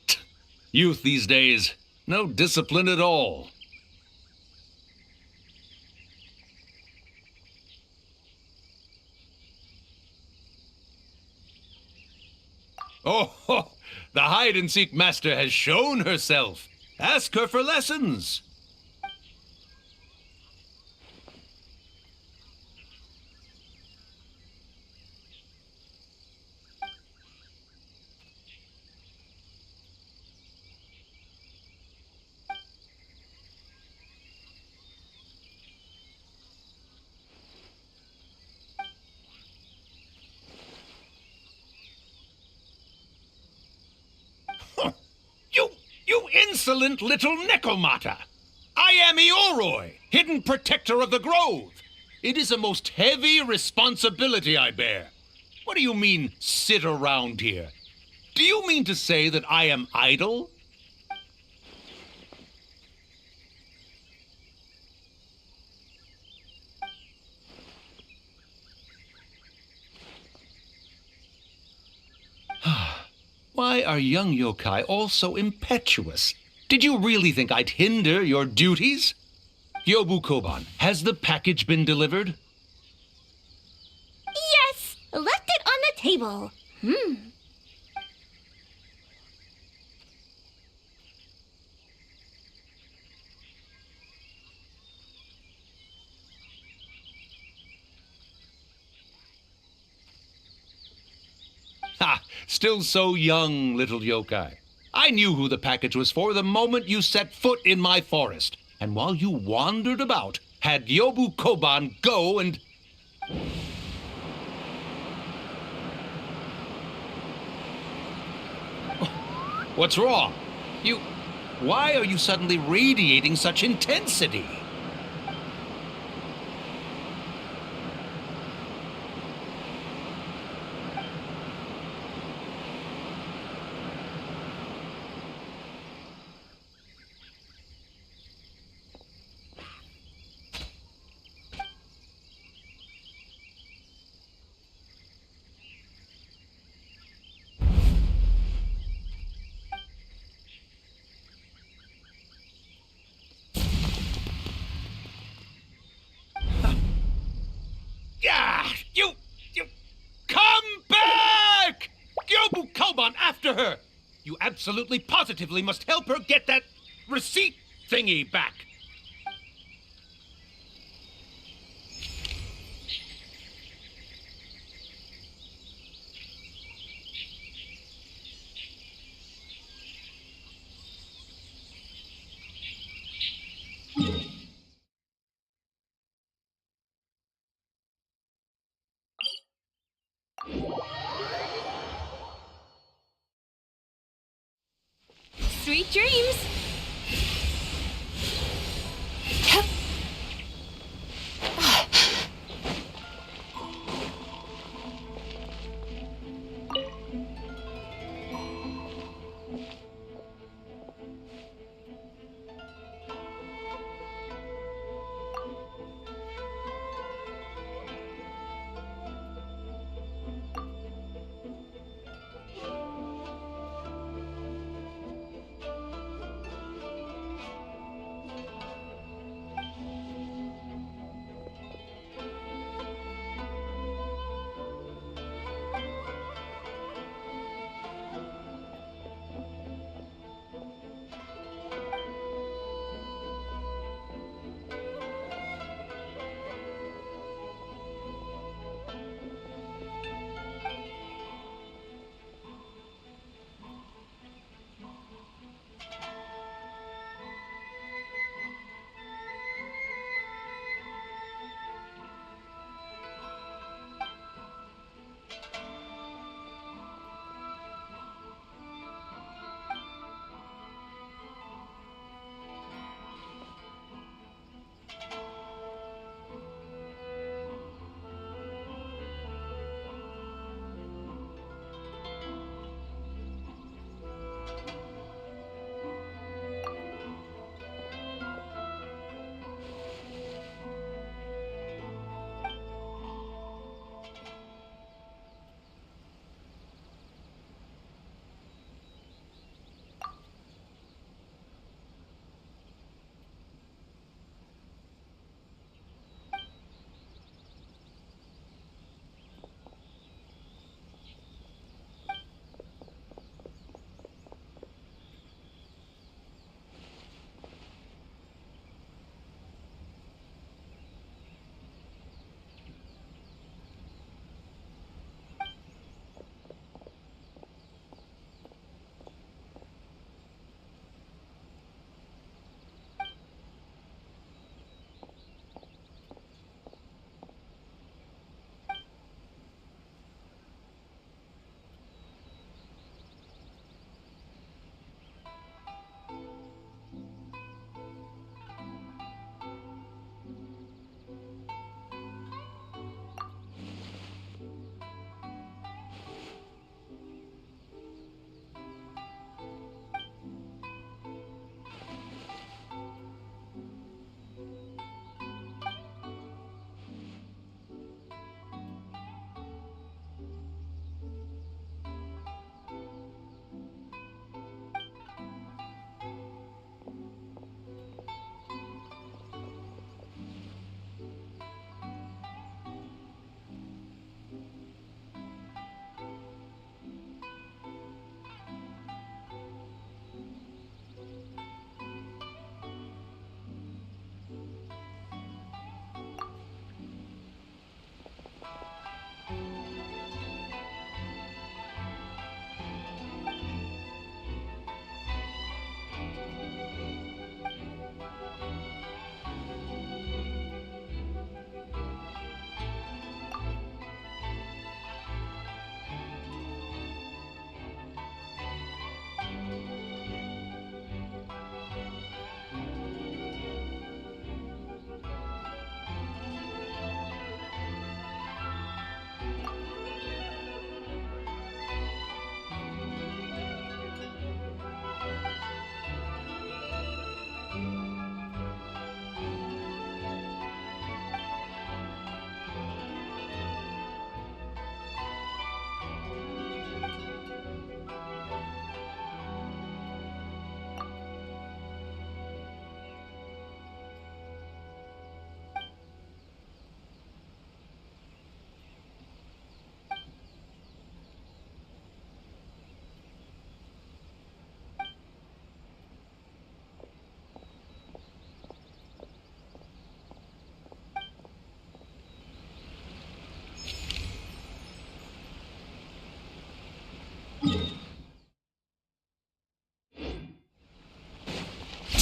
Youth these days, no discipline at all. Oh, the hide-and-seek master has shown herself. Ask her for lessons. You insolent little Nekomata! I am Ioroi, hidden protector of the grove. It is a most heavy responsibility I bear. What do you mean, sit around here? Do you mean to say that I am idle? Why are young yokai all so impetuous? Did you really think I'd hinder your duties? Yobu Koban, has the package been delivered? Yes! Left it on the table. Ha! Still so young, little yokai. I knew who the package was for the moment you set foot in my forest. And while you wandered about, had Yobu Koban go and... What's wrong? Why are you suddenly radiating such intensity? You come back! Yobu Koban, after her! You absolutely positively must help her get that receipt thingy back. Sweet dreams!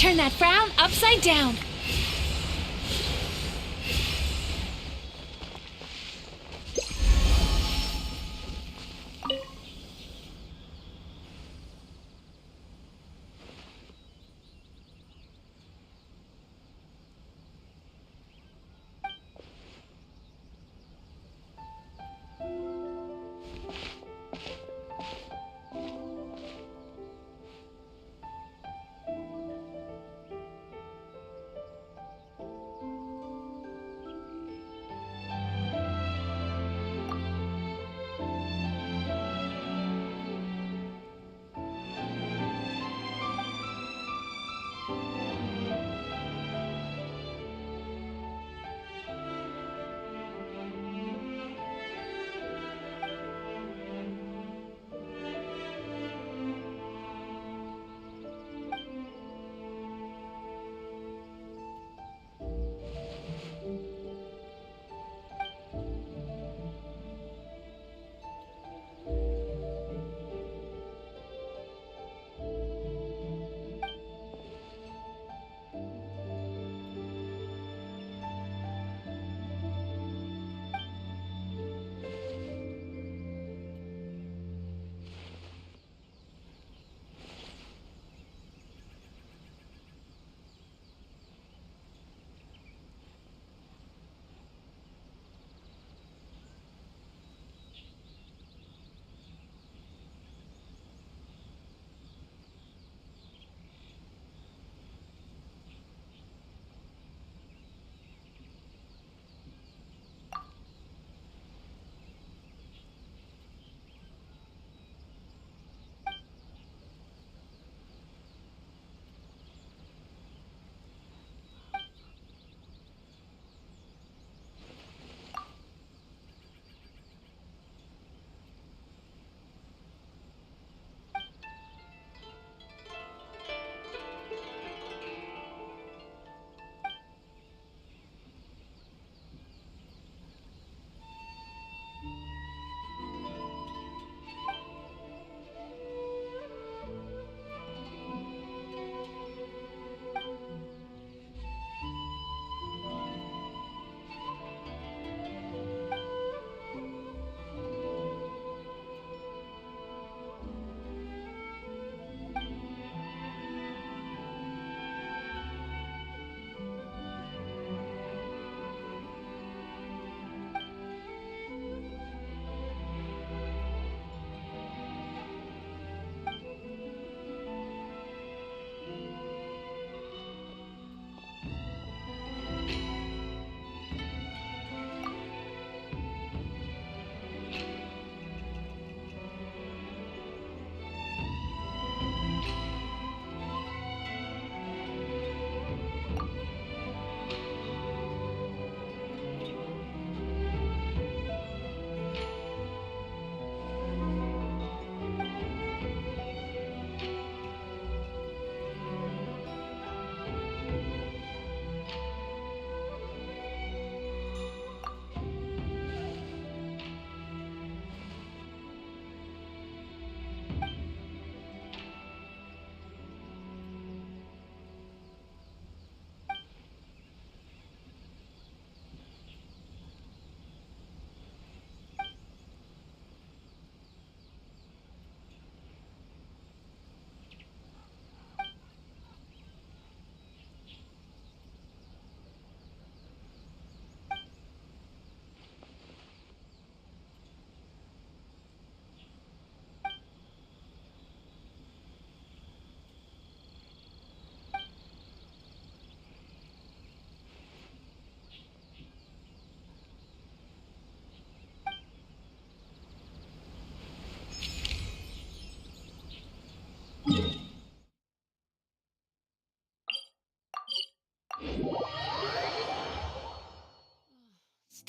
turn that frown upside down.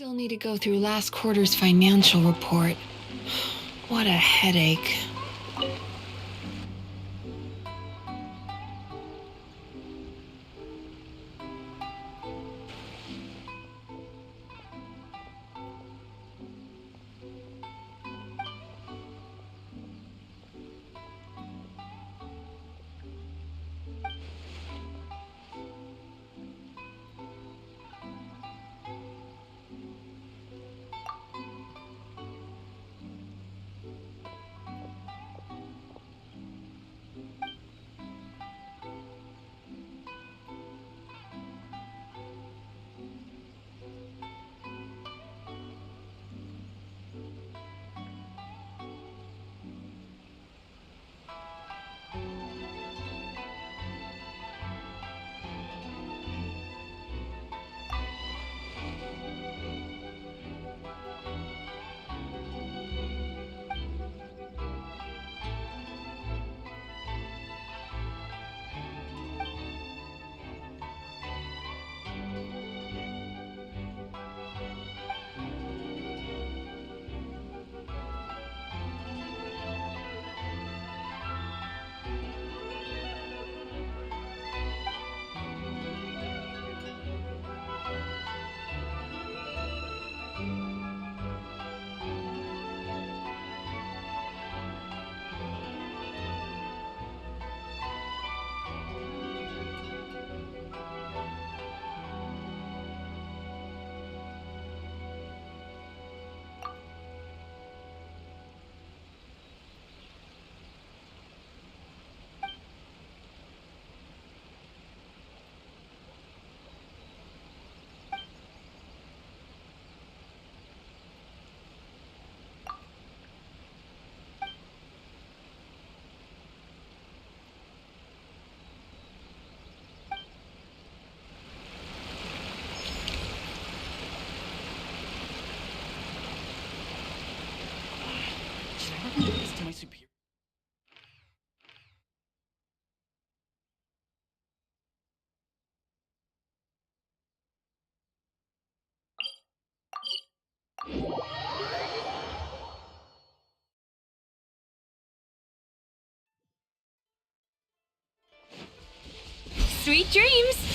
Still need to go through last quarter's financial report. What a headache. do this to my superior. Sweet dreams!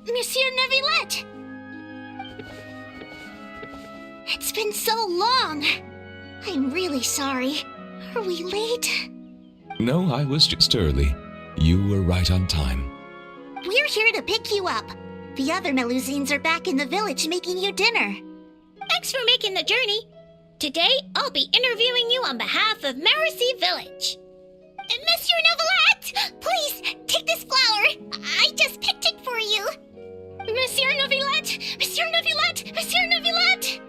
Monsieur Neuvillette! It's been so long. I'm really sorry. Are we late? No, I was just early. You were right on time. We're here to pick you up. The other Melusines are back in the village making you dinner. Thanks for making the journey. Today, I'll be interviewing you on behalf of Mercy Village. Monsieur Neuvillette! Please, take this flower. I just picked it for you. Monsieur Neuvillette! Monsieur Neuvillette! Monsieur Neuvillette!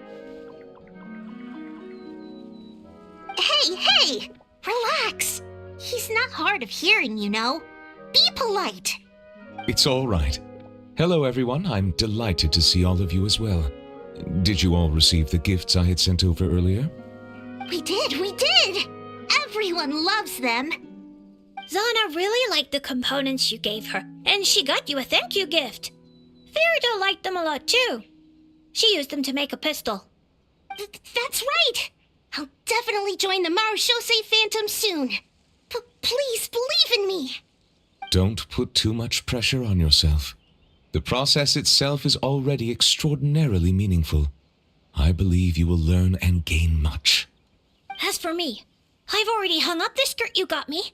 Hey! Relax. He's not hard of hearing, you know. Be polite. It's all right. Hello, everyone. I'm delighted to see all of you as well. Did you all receive the gifts I had sent over earlier? We did! Everyone loves them. Zana really liked the components you gave her, and she got you a thank you gift. Ferida liked them a lot too. She used them to make a pistol. That's right! I'll definitely join the Marechaussee Phantom soon. Please believe in me. Don't put too much pressure on yourself. The process itself is already extraordinarily meaningful. I believe you will learn and gain much. As for me, I've already hung up the skirt you got me.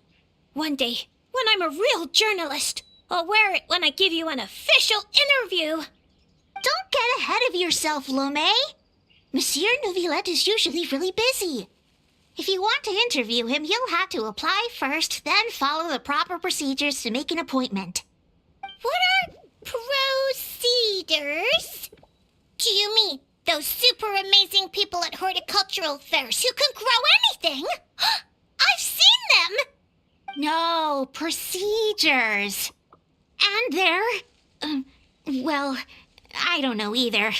One day, when I'm a real journalist, I'll wear it when I give you an official interview. Don't get ahead of yourself, Lomé. Monsieur Neuvillette is usually really busy. If you want to interview him, you'll have to apply first, then follow the proper procedures to make an appointment. What are procedures? Do you mean those super amazing people at horticultural fairs who can grow anything? I've seen them! No, procedures. And they're... well, I don't know either.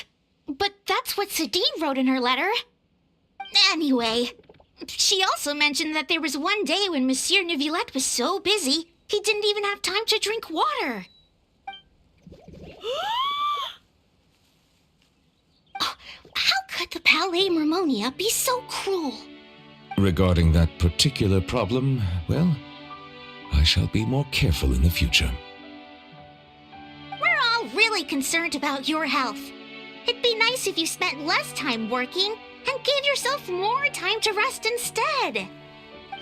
But that's what Sadine wrote in her letter. Anyway, she also mentioned that there was one day when Monsieur Neuvillette was so busy, he didn't even have time to drink water. How could the Palais Mermonia be so cruel? Regarding that particular problem, well, I shall be more careful in the future. We're all really concerned about your health. It'd be nice if you spent less time working and gave yourself more time to rest instead.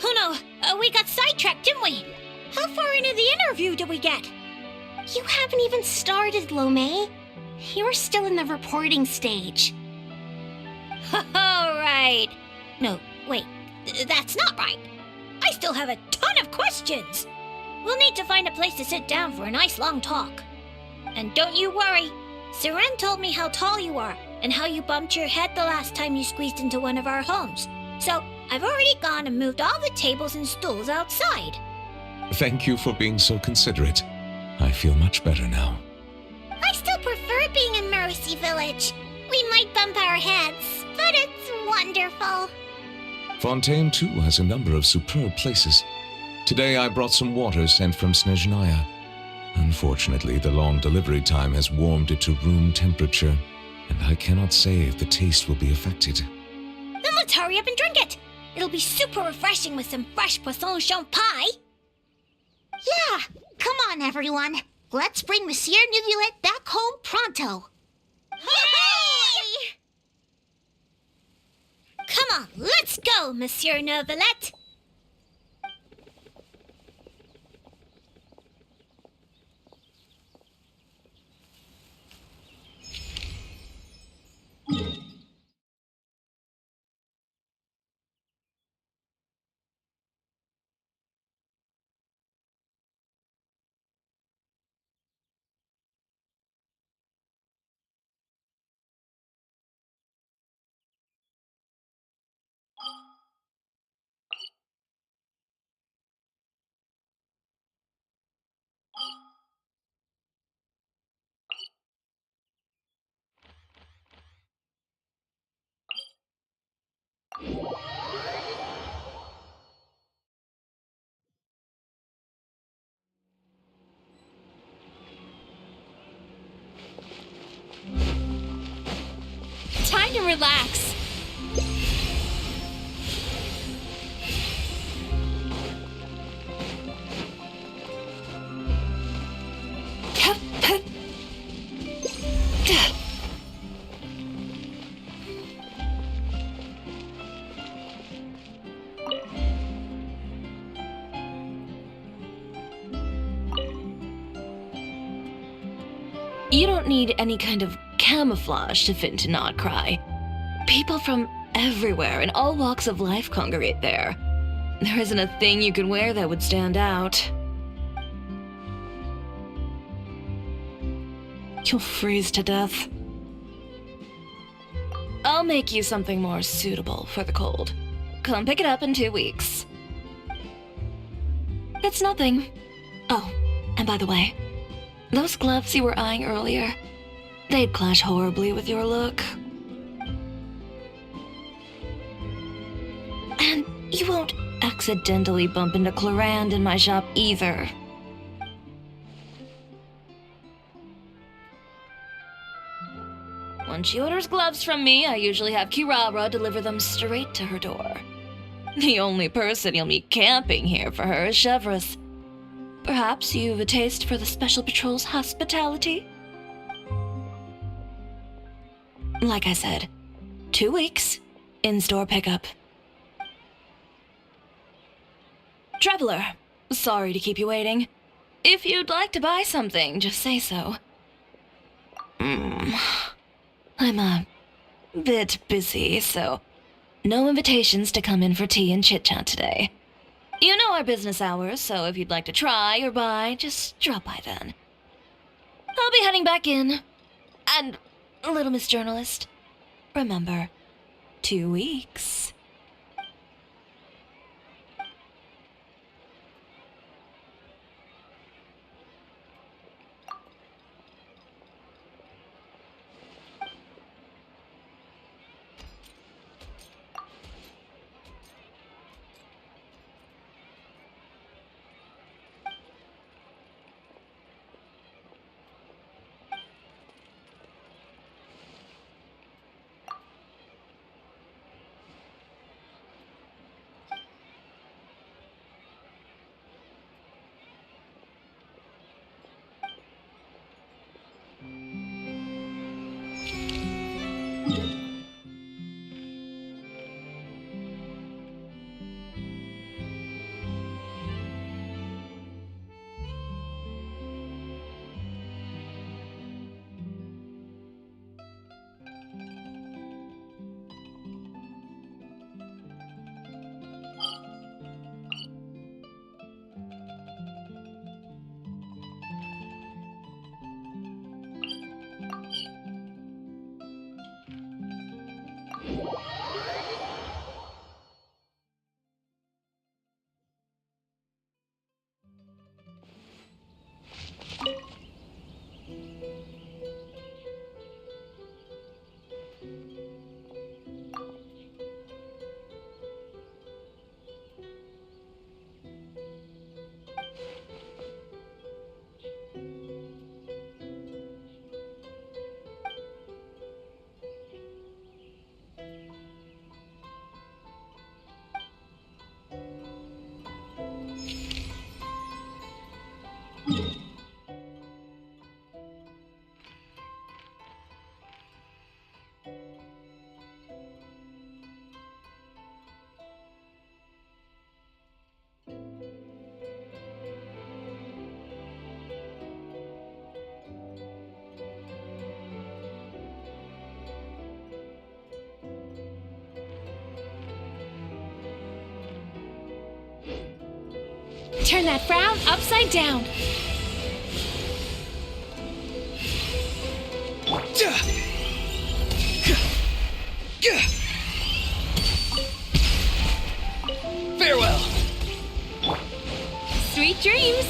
Oh no, we got sidetracked, didn't we? How far into the interview did we get? You haven't even started, Lomé. You're still in the reporting stage. All right. No, wait, that's not right. I still have a ton of questions. We'll need to find a place to sit down for a nice long talk. And don't you worry. Seren told me how tall you are and how you bumped your head the last time you squeezed into one of our homes. So I've already gone and moved all the tables and stools outside. Thank you for being so considerate. I feel much better now. I still prefer being in Mercy Village. We might bump our heads, but it's wonderful. Fontaine, too, has a number of superb places. Today I brought some water sent from Snezhnaya. Unfortunately, the long delivery time has warmed it to room temperature, and I cannot say if the taste will be affected. Then let's hurry up and drink it. It'll be super refreshing with some fresh poisson champ pie. Yeah, come on, everyone. Let's bring Monsieur Neuvillette back home pronto. Yay! Come on, let's go, Monsieur Neuvillette. Time to relax. You don't need any kind of camouflage to fit into Not Cry. People from everywhere in all walks of life congregate there. There isn't a thing you could wear that would stand out. You'll freeze to death. I'll make you something more suitable for the cold. Come pick it up in 2 weeks. It's nothing. Oh, and by the way, those gloves you were eyeing earlier, they'd clash horribly with your look. And you won't accidentally bump into Clarand in my shop either. When she orders gloves from me, I usually have Kirara deliver them straight to her door. The only person you'll meet camping here for her is Chevreuse. Perhaps you've a taste for the Special Patrol's hospitality? Like I said, 2 weeks, in-store pickup. Traveler, sorry to keep you waiting. If you'd like to buy something, just say so. I'm a bit busy, so no invitations to come in for tea and chit-chat today. You know our business hours, so if you'd like to try or buy, just drop by then. I'll be heading back in. And, little Miss Journalist, remember, 2 weeks. Turn that frown upside down. Farewell. Sweet dreams.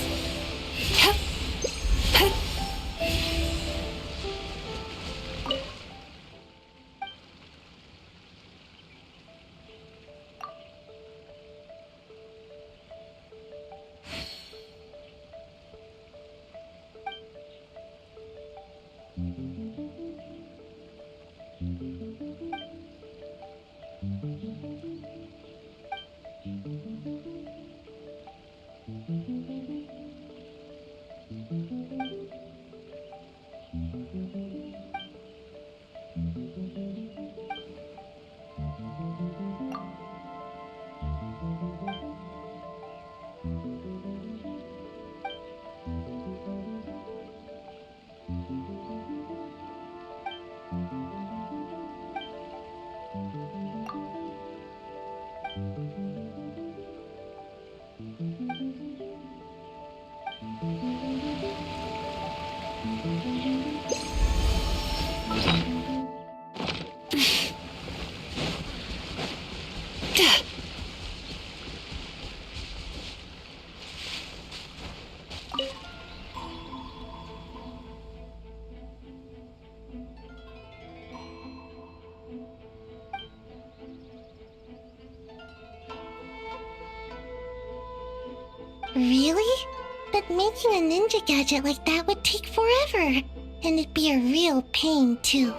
Really? But making a ninja gadget like that would take forever. And it'd be a real pain, too.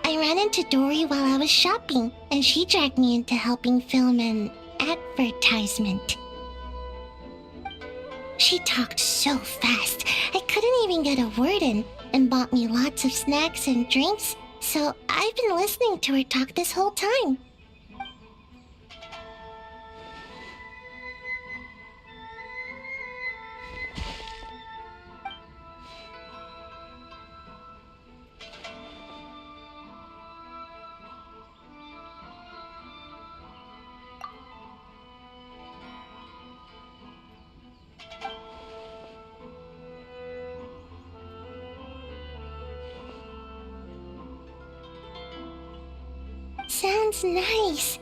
I ran into Dory while I was shopping, and she dragged me into helping film an advertisement. She talked so fast, I couldn't even get a word in, and bought me lots of snacks and drinks, so I've been listening to her talk this whole time. Sounds nice,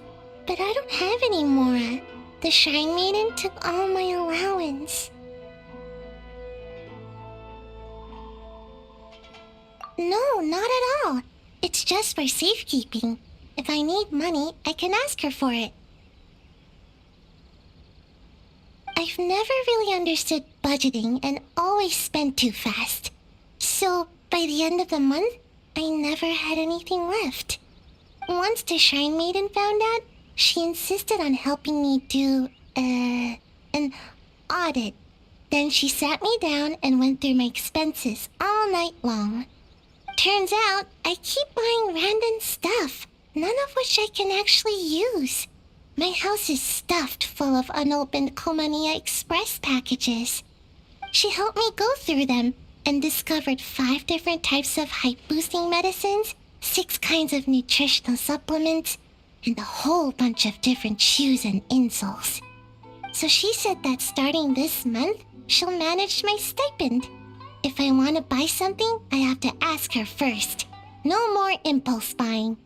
but I don't have any more. The Shrine Maiden took all my allowance. No, not at all. It's just for safekeeping. If I need money, I can ask her for it. I've never really understood budgeting and always spent too fast. So, by the end of the month, I never had anything left. Once the Shrine Maiden found out, she insisted on helping me do, an audit. Then she sat me down and went through my expenses all night long. Turns out, I keep buying random stuff, none of which I can actually use. My house is stuffed full of unopened Komania Express packages. She helped me go through them and discovered 5 different types of height-boosting medicines, 6 kinds of nutritional supplements, and a whole bunch of different shoes and insoles. So she said that starting this month, she'll manage my stipend. If I want to buy something, I have to ask her first. No more impulse buying.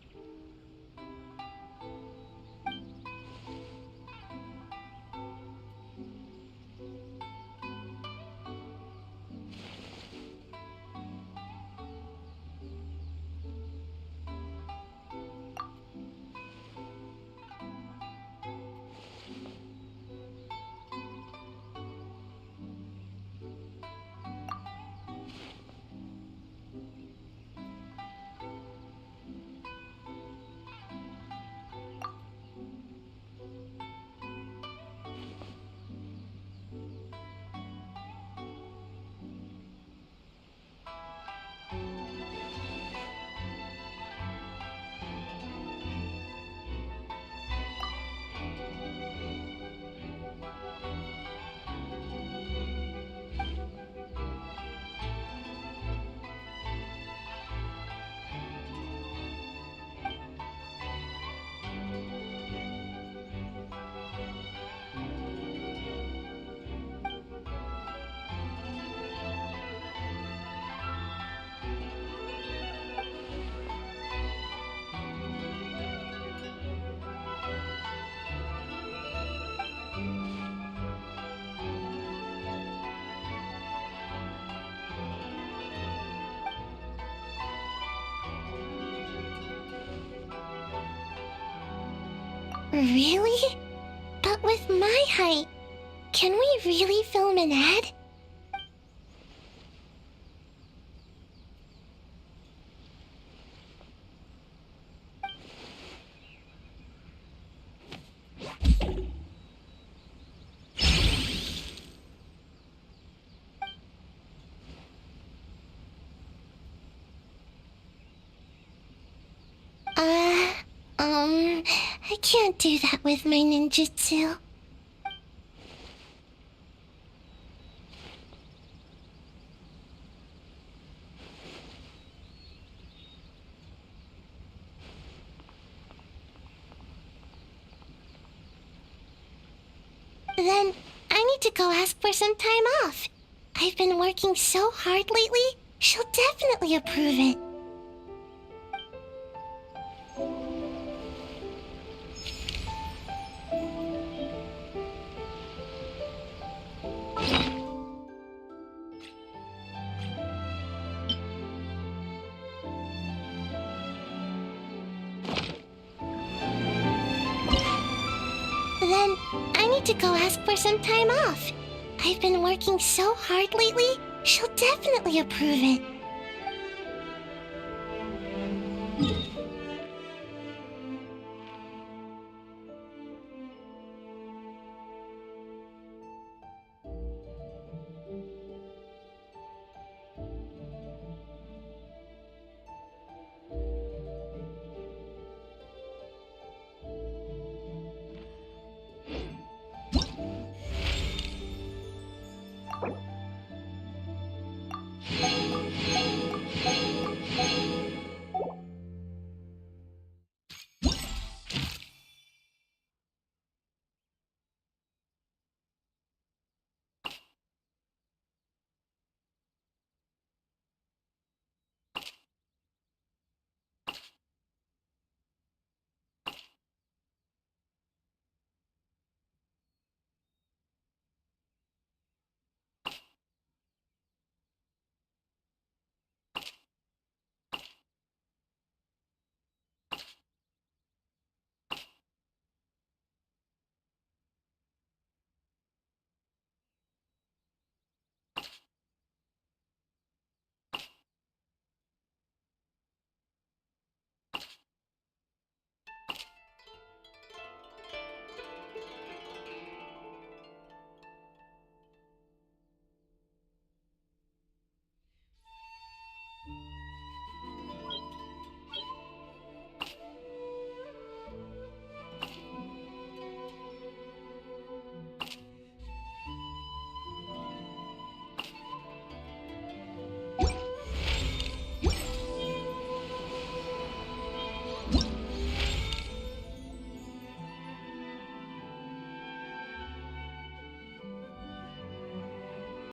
Really? But with my height, can we really film an ad? I can't do that with my ninjutsu. Then I need to go ask for some time off. I've been working so hard lately, she'll definitely approve it. to go ask for some time off. I've been working so hard lately, she'll definitely approve it.